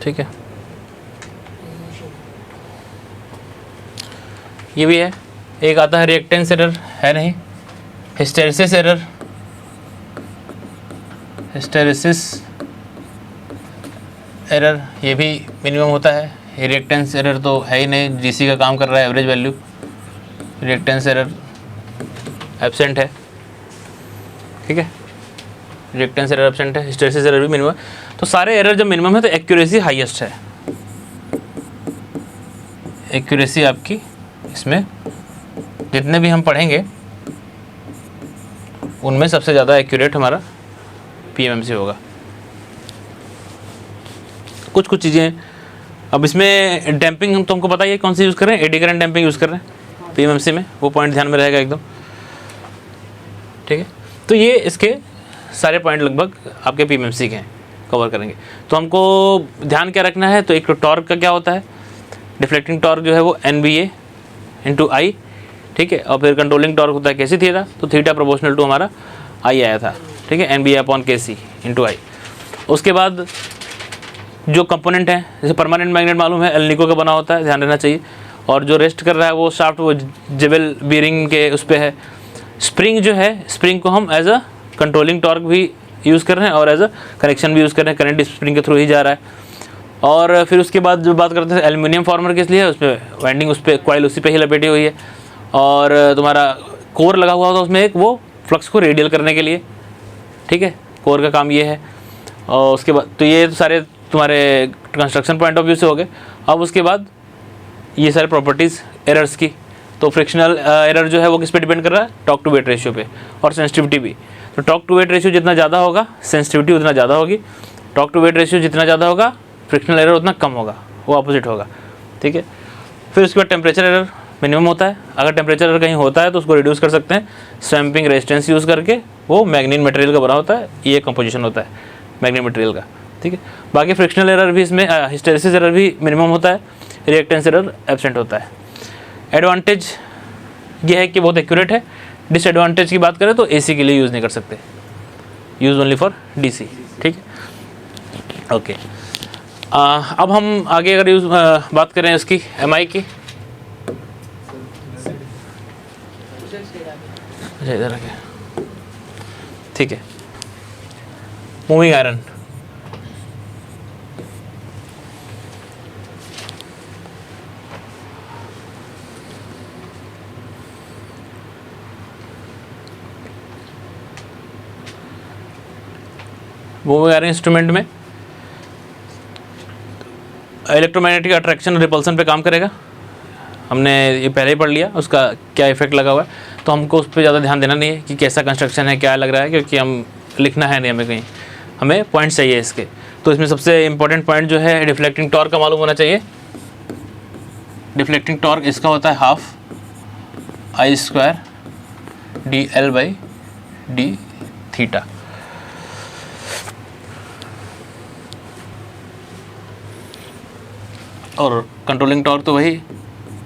ठीक है। ये भी है। एक आता है रिएक्टेंस एरर, है नहीं, हिस्टेरिसिस एरर। हिस्टेरिसिस एरर ये भी मिनिमम होता है। रिएक्टेंस एरर तो है ही नहीं, जीसी का काम कर रहा है, average value. Reactance error absent है, ठीक है, रिएक्टेंस एरर एब्सेंट है। हिस्टेरिसिस एरर भी मिनिमम है। तो सारे एरर जब मिनिमम है तो एक्यूरेसी हाईएस्ट है। एक्यूरेसी आपकी इसमें जितने भी हम पढ़ेंगे उनमें सबसे ज़्यादा एक्यूरेट हमारा पीएमएमसी होगा। कुछ कुछ चीज़ें अब इसमें डैम्पिंग हम तुमको पता ही है कौन सी यूज़ कर रहे हैं, एडी करंट डैम्पिंग यूज़ कर रहे हैं पीएमएमसी में, वो पॉइंट ध्यान में रहेगा एकदम, ठीक है। तो ये इसके सारे पॉइंट लगभग आपके पीएमएमसी के हैं, कवर करेंगे। तो हमको ध्यान क्या रखना है, तो एक तो टॉर्क का क्या होता है, डिफ्लेक्टिंग टॉर्क जो है वो NBA इंटू आई, ठीक है। और फिर कंट्रोलिंग टॉर्क होता है KC थीटा, तो थीटा प्रोपोर्शनल टू हमारा आई आया था, ठीक है, NBA अपॉन KC इंटू आई। उसके बाद जो कंपोनेंट है, जैसे परमानेंट मैग्नेट मालूम है एल्निको का बना होता है, ध्यान रहना चाहिए। और जो रेस्ट कर रहा है वो शाफ्ट, वो जेबेल बीरिंग के उस पर है। स्प्रिंग जो है, स्प्रिंग को हम एज अ कंट्रोलिंग टॉर्क भी यूज़ कर रहे हैं और एज अ कनेक्शन भी यूज़ कर रहे हैं, करंट स्प्रिंग के थ्रू ही जा रहा है। और फिर उसके बाद जो बात करते हैं एल्युमिनियम फॉर्मर किस लिए है, उस पर वाइंडिंग, उस पर कॉइल उसी पे ही लपेटी हुई है। और तुम्हारा कोर लगा हुआ होता है उसमें एक, वो फ्लक्स को रेडियल करने के लिए, ठीक है, कोर का काम ये है। और उसके बाद तो ये सारे तुम्हारे कंस्ट्रक्शन पॉइंट ऑफ व्यू से हो गए। अब उसके बाद ये सारे प्रॉपर्टीज़ एरर्स की, तो फ्रिक्शनल एरर जो है वो किस पे डिपेंड कर रहा है, टॉर्क टू वेट रेशियो पे, और सेंसिटिविटी भी। तो टॉर्क टू वेट रेशियो जितना ज़्यादा होगा सेंसिटिविटी उतना ज़्यादा होगी, टॉर्क टू वेट रेशियो जितना ज़्यादा होगा फ्रिक्शनल एरर उतना कम होगा, वो अपोजिट होगा, ठीक है। फिर उसके बाद टेम्परेचर एरर मिनिमम होता है। अगर टेम्परेचर एरर कहीं होता है तो उसको रिड्यूस कर सकते हैं स्वैम्पिंग रेजिस्टेंस यूज़ करके, वो मैग्नीन मटेरियल का बना होता है, ये कंपोजिशन होता है मैग्नीन मटेरियल का, ठीक है। बाकी फ्रिक्शनल एरर भी इसमें, हिस्टेरिसिस एरर भी मिनिमम होता है, रिएक्टेंस एरर एब्सेंट होता है। एडवांटेज ये है कि बहुत एक्यूरेट है। डिसएडवांटेज की बात करें तो AC के लिए यूज़ नहीं कर सकते, यूज़ ओनली फॉर DC, ठीक है, ओके। अब हम आगे अगर बात करें इसकी MI की, अच्छा इधर आके, ठीक है। Moving iron, moving iron instrument में इलेक्ट्रोमैग्नेटिक अट्रैक्शन और रिपल्सन पे काम करेगा। हमने ये पहले ही पढ़ लिया उसका क्या इफेक्ट लगा हुआ है, तो हमको उस पर ज़्यादा ध्यान देना नहीं है कि कैसा कंस्ट्रक्शन है, क्या लग रहा है, क्योंकि हम लिखना है नहीं हमें कहीं, हमें पॉइंट्स चाहिए इसके। तो इसमें सबसे इंपॉर्टेंट पॉइंट जो है डिफ्लेक्टिंग टॉर्क का मालूम होना चाहिए। डिफ्लेक्टिंग टॉर्क इसका होता है हाफ I² dl/d थीटा। और कंट्रोलिंग टॉर्क तो वही,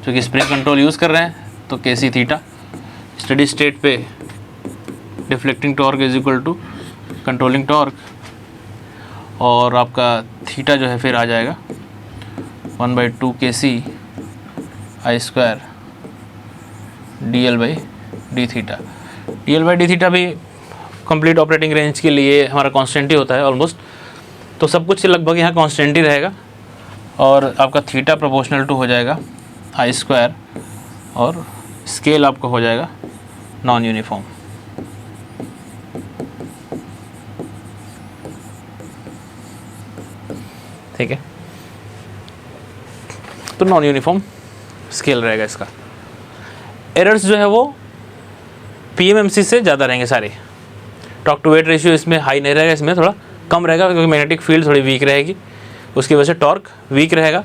क्योंकि स्प्रिंग कंट्रोल यूज़ कर रहे हैं तो kc थीटा। स्टेडी स्टेट पे deflecting torque is equal to controlling torque, और आपका थीटा जो है फिर आ जाएगा 1/2 kc I² dl/d theta. dl/d theta भी कंप्लीट ऑपरेटिंग रेंज के लिए हमारा कांस्टेंट ही होता है ऑलमोस्ट, तो सब कुछ लगभग यहाँ कांस्टेंट ही रहेगा। और आपका थीटा प्रोपोर्शनल टू हो जाएगा I², और स्केल आपका हो जाएगा नॉन यूनिफॉर्म। ठीक है, तो नॉन यूनिफॉर्म स्केल रहेगा इसका। एरर्स जो है वो PMMC से ज़्यादा रहेंगे सारे। टॉर्क टू वेट रेशियो इसमें हाई नहीं रहेगा, इसमें थोड़ा कम रहेगा, क्योंकि मैग्नेटिक फील्ड थोड़ी वीक रहेगी, उसकी वजह से टॉर्क वीक रहेगा।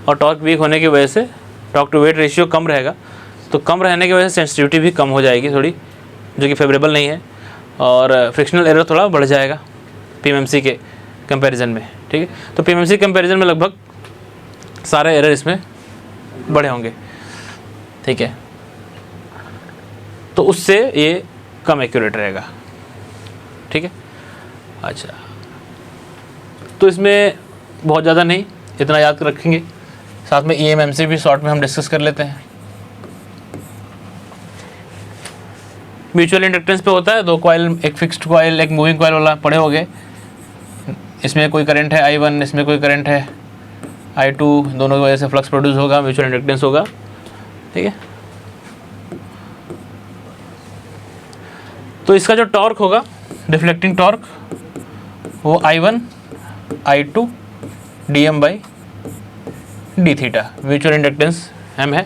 और टॉर्क वीक होने की वजह से टॉर्क टू वेट रेशियो कम रहेगा, तो कम रहने की वजह से सेंसिटिविटी भी कम हो जाएगी थोड़ी, जो कि फेवरेबल नहीं है। और फ्रिक्शनल एरर थोड़ा बढ़ जाएगा PMMC के कंपैरिजन में। ठीक है, तो PMMC कंपैरिजन में लगभग सारे एरर इसमें बड़े होंगे। ठीक है, तो उससे ये कम एक्यूरेट रहेगा। ठीक है, अच्छा, तो इसमें बहुत ज़्यादा नहीं, इतना याद रखेंगे। साथ में EMMC भी शॉर्ट में हम डिस्कस कर लेते हैं। म्यूचुअल इंडक्टेंस पे होता है 2 कॉइल, एक फिक्स्ड कॉइल, एक मूविंग कॉइल वाला पड़े हो गए। इसमें कोई करंट है I1, इसमें कोई करंट है I2, दोनों की वजह से फ्लक्स प्रोड्यूस होगा, म्यूचुअल इंडक्टेंस होगा। ठीक है, तो इसका जो टॉर्क होगा डिफ्लेक्टिंग टॉर्क वो I1 I2 dm/d theta. Mutual inductance m है,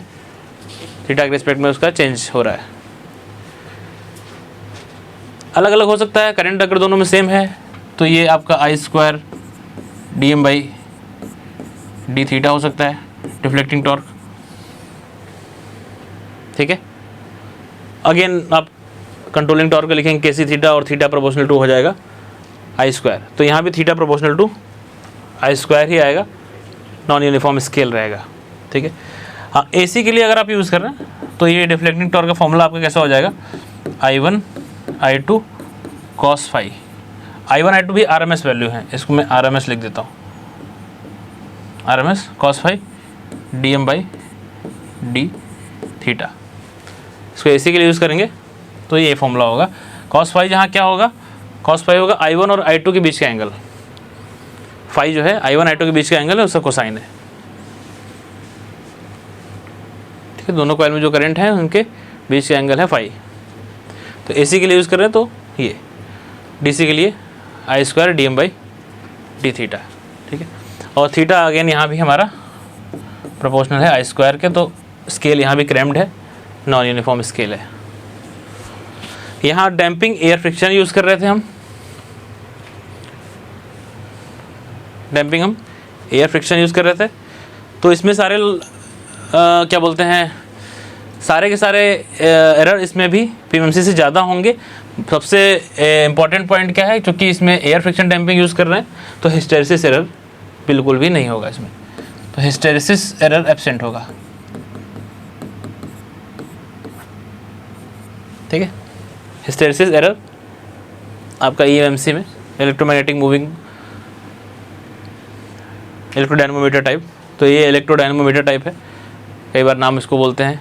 थीटा के रिस्पेक्ट में उसका चेंज हो रहा है। अलग अलग हो सकता है, करंट अगर दोनों में सेम है तो ये आपका I² dm/d थीटा हो सकता है डिफ्लेक्टिंग टॉर्क। ठीक है, अगेन आप कंट्रोलिंग टॉर्क लिखेंगे kc थीटा, और थीटा प्रोपोर्शनल टू हो जाएगा I²। तो यहाँ भी थीटा प्रोपोर्शनल टू I² ही आएगा, नॉन यूनिफॉर्म स्केल रहेगा। ठीक है, हाँ, AC के लिए अगर आप यूज़ कर रहे हैं तो ये डिफ्लेक्टिंग टॉर्क का फॉर्मूला आपका कैसा हो जाएगा, I1 I2 cos phi। I1 I2 भी RMS वैल्यू है, इसको मैं RMS लिख देता हूँ, RMS cos phi dm/d theta. इसको AC के लिए यूज़ करेंगे तो ये फॉर्मूला होगा। cos phi जहाँ क्या होगा, cos phi होगा I1 और I2 के बीच का एंगल। फाई जो है I1 I2 के बीच का एंगल है, उसका कोसाइन है। ठीक है, दोनों कॉइल में जो करंट है उनके बीच का एंगल है फाई। तो AC के लिए यूज़ कर रहे हैं तो ये, DC के लिए I² dm/d थीटा। ठीक है, और थीटा अगेन यहाँ भी हमारा प्रोपोर्शनल है I² के, तो स्केल यहाँ भी क्रैम्ड है, नॉन यूनिफॉर्म स्केल है। यहाँ डैम्पिंग एयर फ्रिक्शन यूज़ कर रहे थे हम, डैम्पिंग हम एयर फ्रिक्शन यूज़ कर रहे थे। तो इसमें सारे क्या बोलते हैं, सारे के सारे एरर इसमें भी PMMC से ज़्यादा होंगे। सबसे इम्पॉर्टेंट पॉइंट क्या है, क्योंकि इसमें एयर फ्रिक्शन डैम्पिंग यूज़ कर रहे हैं तो हिस्टेरिसिस एरर बिल्कुल भी नहीं होगा इसमें, तो हिस्टेरिसिस एरर एब्सेंट होगा। ठीक है, हिस्टेरिसिस एरर आपका EMMC में इलेक्ट्रोमैग्नेटिक मूविंग इलेक्ट्रोडायनमोमीटर टाइप, तो ये इलेक्ट्रोडायनमोमीटर टाइप है, कई बार नाम इसको बोलते हैं।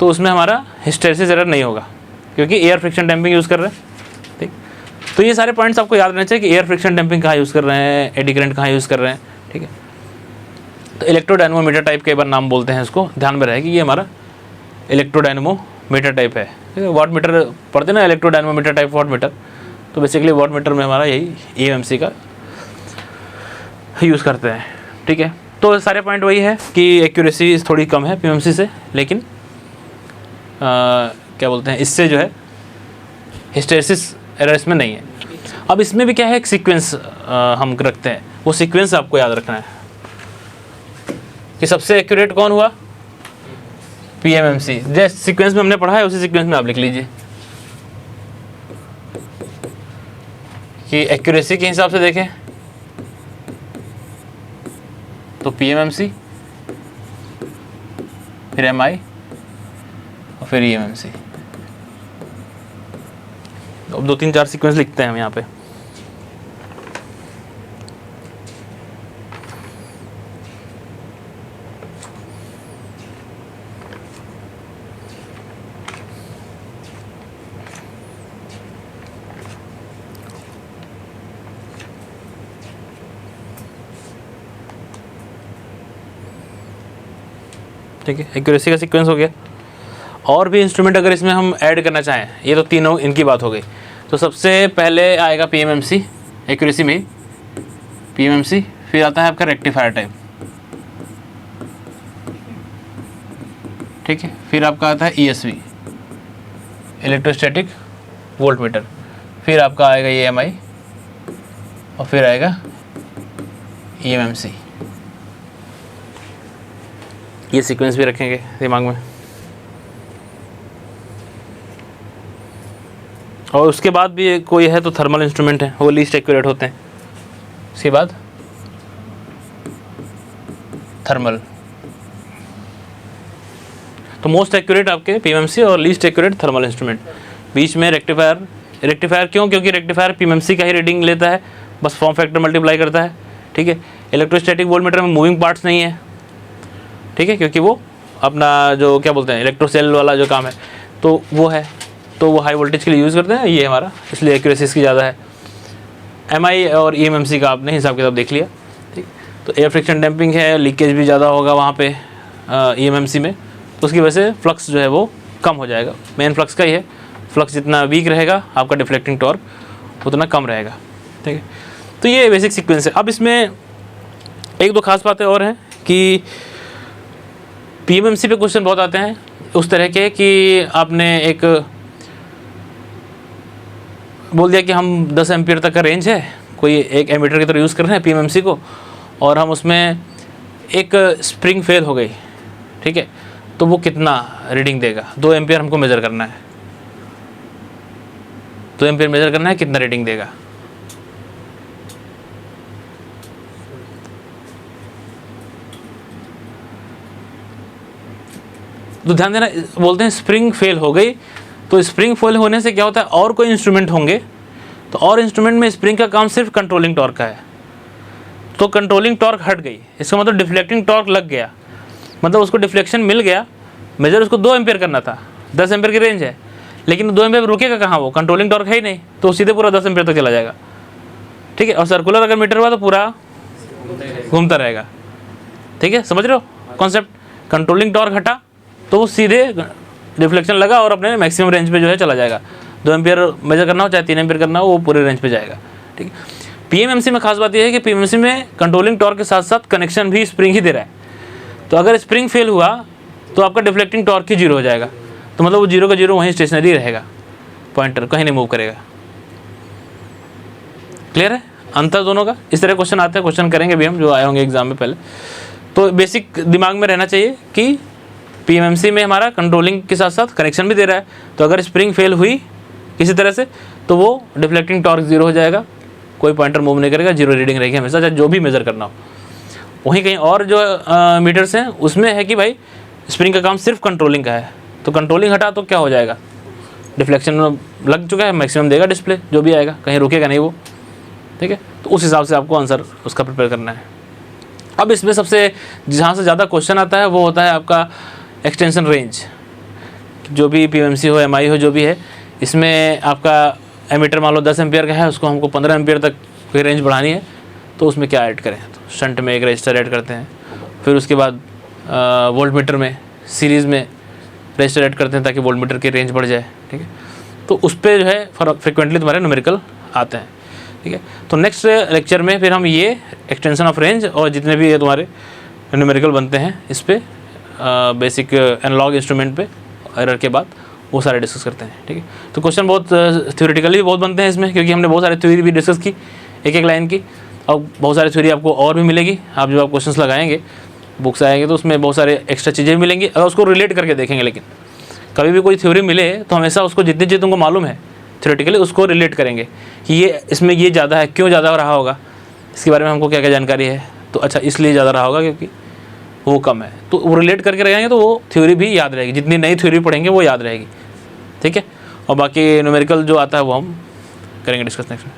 तो उसमें हमारा हिस्टेरिसिस एरर नहीं होगा, क्योंकि एयर फ्रिक्शन डैम्पिंग यूज़ कर रहे हैं। ठीक, तो ये सारे पॉइंट्स आपको याद रहने चाहिए कि एयर फ्रिक्शन डैम्पिंग कहाँ यूज़ कर रहे हैं, एडी करंट कहाँ यूज़ कर रहे हैं, ठीक है। तो इलेक्ट्रोडायनमोमीटर टाइप के बार नाम बोलते हैं इसको, ध्यान में रहे कि ये हमारा इलेक्ट्रोडायनमोमीटर टाइप है, ठीक है। वाट मीटर पढ़ते ना, इलेक्ट्रोडायनमोमीटर टाइप वाट मीटर, तो बेसिकली वाट मीटर में हमारा यही EMC का यूज़ करते हैं, ठीक है। तो सारे पॉइंट वही है कि एक्यूरेसी थोड़ी कम है PMMC से, लेकिन क्या बोलते हैं, इससे जो है हिस्टेरिसिस एरर इसमें नहीं है। अब इसमें भी क्या है, एक सीक्वेंस हम रखते हैं, वो सीक्वेंस आपको याद रखना है कि सबसे एक्यूरेट कौन हुआ, PMMC। जैसे सीक्वेंस में हमने पढ़ा है उसी सीक्वेंस में आप लिख लीजिए कि एक्यूरेसी के हिसाब से देखें तो PMMC, फिर MI और फिर EMMC। अब 2-3-4 सीक्वेंस लिखते हैं हम यहाँ पे। ठीक है, एक्यूरेसी का सीक्वेंस हो गया। और भी इंस्ट्रूमेंट अगर इसमें हम ऐड करना चाहें, ये तो तीनों इनकी बात हो गई। तो सबसे पहले आएगा PMMC, एक्यूरेसी में PMMC, फिर आता है आपका रेक्टिफायर टाइप, ठीक है। फिर आपका आता है ESV, इलेक्ट्रोस्टैटिक वोल्ट मीटर, फिर आपका आएगा ये MI और फिर आएगा EMMC। ये सीक्वेंस भी रखेंगे दिमाग में। और उसके बाद भी कोई है तो थर्मल इंस्ट्रूमेंट है, वो लीस्ट एक्यूरेट होते हैं। उसके बाद थर्मल, तो मोस्ट एक्यूरेट आपके PMMC और लीस्ट एक्यूरेट थर्मल इंस्ट्रूमेंट। बीच में रेक्टिफायर, रेक्टिफायर क्यों, क्योंकि रेक्टिफायर PMMC का ही रीडिंग लेता है, बस फॉर्म फैक्टर मल्टीप्लाई करता है, ठीक है। इलेक्ट्रोस्टैटिक वोल्ट मीटर में मूविंग पार्ट्स नहीं है, ठीक है, क्योंकि वो अपना जो क्या बोलते हैं इलेक्ट्रोसेल वाला जो काम है तो वो है, तो वो हाई वोल्टेज के लिए यूज़ करते हैं, ये हमारा, इसलिए एक्यूरेसी इसकी ज़्यादा है। MI और EMMC का आपने हिसाब किताब देख लिया, ठीक। तो एयर फ्रिक्शन डैम्पिंग है, लीकेज भी ज़्यादा होगा वहाँ पे EMMC में, तो उसकी वजह से फ्लक्स जो है वो कम हो जाएगा। मेन फ्लक्स का ही है, फ्लक्स जितना वीक रहेगा आपका डिफ्लेक्टिंग टॉर्क उतना कम रहेगा, ठीक है। तो ये बेसिक सीक्वेंस है। अब इसमें एक दो खास बातें और हैं कि PMMC पे क्वेश्चन बहुत आते हैं उस तरह के कि आपने एक बोल दिया कि हम 10 एम्पियर तक का रेंज है, कोई एक एमीटर की तरह यूज़ कर रहे हैं PMMC को, और हम उसमें एक स्प्रिंग फेल हो गई, ठीक है, तो वो कितना रीडिंग देगा। 2 एम्पियर हमको मेज़र करना है, 2 एम्पियर मेज़र करना है, कितना रीडिंग देगा। तो ध्यान देना, बोलते हैं स्प्रिंग फेल हो गई, तो स्प्रिंग फेल होने से क्या होता है, और कोई इंस्ट्रूमेंट होंगे तो और इंस्ट्रूमेंट में स्प्रिंग का काम सिर्फ कंट्रोलिंग टॉर्क का है, तो कंट्रोलिंग टॉर्क हट गई, इसका मतलब डिफ्लेक्टिंग टॉर्क लग गया, मतलब उसको डिफ्लेक्शन मिल गया। मेजर उसको 2 एम्पियर करना था, 10 एम्पियर की रेंज है, लेकिन 2 एम्पियर रुकेगा कहाँ, वो कंट्रोलिंग टॉर्क है ही नहीं, तो सीधे पूरा 10 एम्पियर तक चला जाएगा, ठीक है। और सर्कुलर अगर मीटर हुआ तो पूरा घूमता रहेगा, ठीक है, समझ रहे हो कॉन्सेप्ट। कंट्रोलिंग टॉर्क हटा तो वो सीधे डिफ्लेक्शन लगा और अपने मैक्सिमम रेंज पे जो है चला जाएगा। 2 एम्पियर मेजर करना हो चाहे 3 एम्पियर करना हो, वो पूरे रेंज पे जाएगा, ठीक है। PMMC में खास बात यह है कि PMMC में कंट्रोलिंग टॉर्क के साथ साथ कनेक्शन भी स्प्रिंग ही दे रहा है, तो अगर स्प्रिंग फेल हुआ तो आपका डिफ्लेक्टिंग टॉर्क ही 0 हो जाएगा, तो मतलब वो 0 का 0 वहीं स्टेशनरी रहेगा, पॉइंटर कहीं नहीं मूव करेगा। क्लियर है अंतर दोनों का। इस तरह क्वेश्चन आते हैं, क्वेश्चन करेंगे भी हम जो आए होंगे एग्जाम में पहले। तो बेसिक दिमाग में रहना चाहिए कि PMMC में हमारा कंट्रोलिंग के साथ साथ कनेक्शन भी दे रहा है, तो अगर स्प्रिंग फेल हुई किसी तरह से तो वो डिफ्लेक्टिंग टॉर्क 0 हो जाएगा, कोई पॉइंटर मूव नहीं करेगा, 0 रीडिंग रहेगी हमेशा, चाहे जो भी मेज़र करना हो। वहीं कहीं और जो मीटर्स हैं उसमें है कि भाई स्प्रिंग का काम सिर्फ कंट्रोलिंग का है, तो कंट्रोलिंग हटा तो क्या हो जाएगा, डिफ्लेक्शन लग चुका है, मैक्सिमम देगा डिस्प्ले जो भी आएगा, कहीं रुकेगा नहीं वो, ठीक है। तो उस हिसाब से आपको आंसर उसका प्रिपेयर करना है। अब इसमें सबसे जहाँ से ज़्यादा क्वेश्चन आता है वो होता है आपका एक्सटेंशन रेंज। जो भी PMMC हो MI हो जो भी है, इसमें आपका एमीटर मान लो 10 एम्पियर का है, उसको हमको 15 एम्पियर तक कोई रेंज बढ़ानी है, तो उसमें क्या ऐड करें? तो शंट में एक रजिस्टर ऐड करते हैं। फिर उसके बाद वोल्ट मीटर में सीरीज़ में रजिस्टर ऐड करते हैं ताकि वोल्ट मीटर की रेंज बढ़ जाए। ठीक है, तो उस पर जो है फ्रिक्वेंटली तुम्हारे न्यूमेरिकल आते हैं। ठीक है, तो नेक्स्ट लेक्चर में फिर हम ये एक्सटेंशन ऑफ रेंज और जितने भी ये तुम्हारे न्यूमेरिकल बनते हैं इस पर बेसिक एनालॉग इंस्ट्रूमेंट पे एरर के बाद वो सारे डिस्कस करते हैं। ठीक है, तो क्वेश्चन बहुत थ्योरेटिकली भी बहुत बनते हैं इसमें, क्योंकि हमने बहुत सारे थ्योरी भी डिस्कस की एक एक लाइन की, और बहुत सारी थ्योरी आपको और भी मिलेगी। आप जब आप क्वेश्चंस लगाएंगे, बुक्स आएंगे, तो उसमें बहुत सारे एक्स्ट्रा चीज़ें मिलेंगी, अगर उसको रिलेट करके देखेंगे। लेकिन कभी भी कोई थ्योरी मिले तो हमेशा उसको जितनी चीज़ तुमको मालूम है थ्योरेटिकली उसको रिलेट करेंगे कि ये इसमें ये ज़्यादा है, क्यों ज़्यादा रहा होगा, इसके बारे में हमको क्या क्या जानकारी है, तो अच्छा इसलिए ज़्यादा रहा होगा क्योंकि वो कम है, तो वो रिलेट करके रहेंगे तो वो थ्योरी भी याद रहेगी, जितनी नई थ्योरी पढ़ेंगे वो याद रहेगी। ठीक है, और बाकी न्यूमेरिकल जो आता है वो हम करेंगे डिस्कस नेक्स्ट में।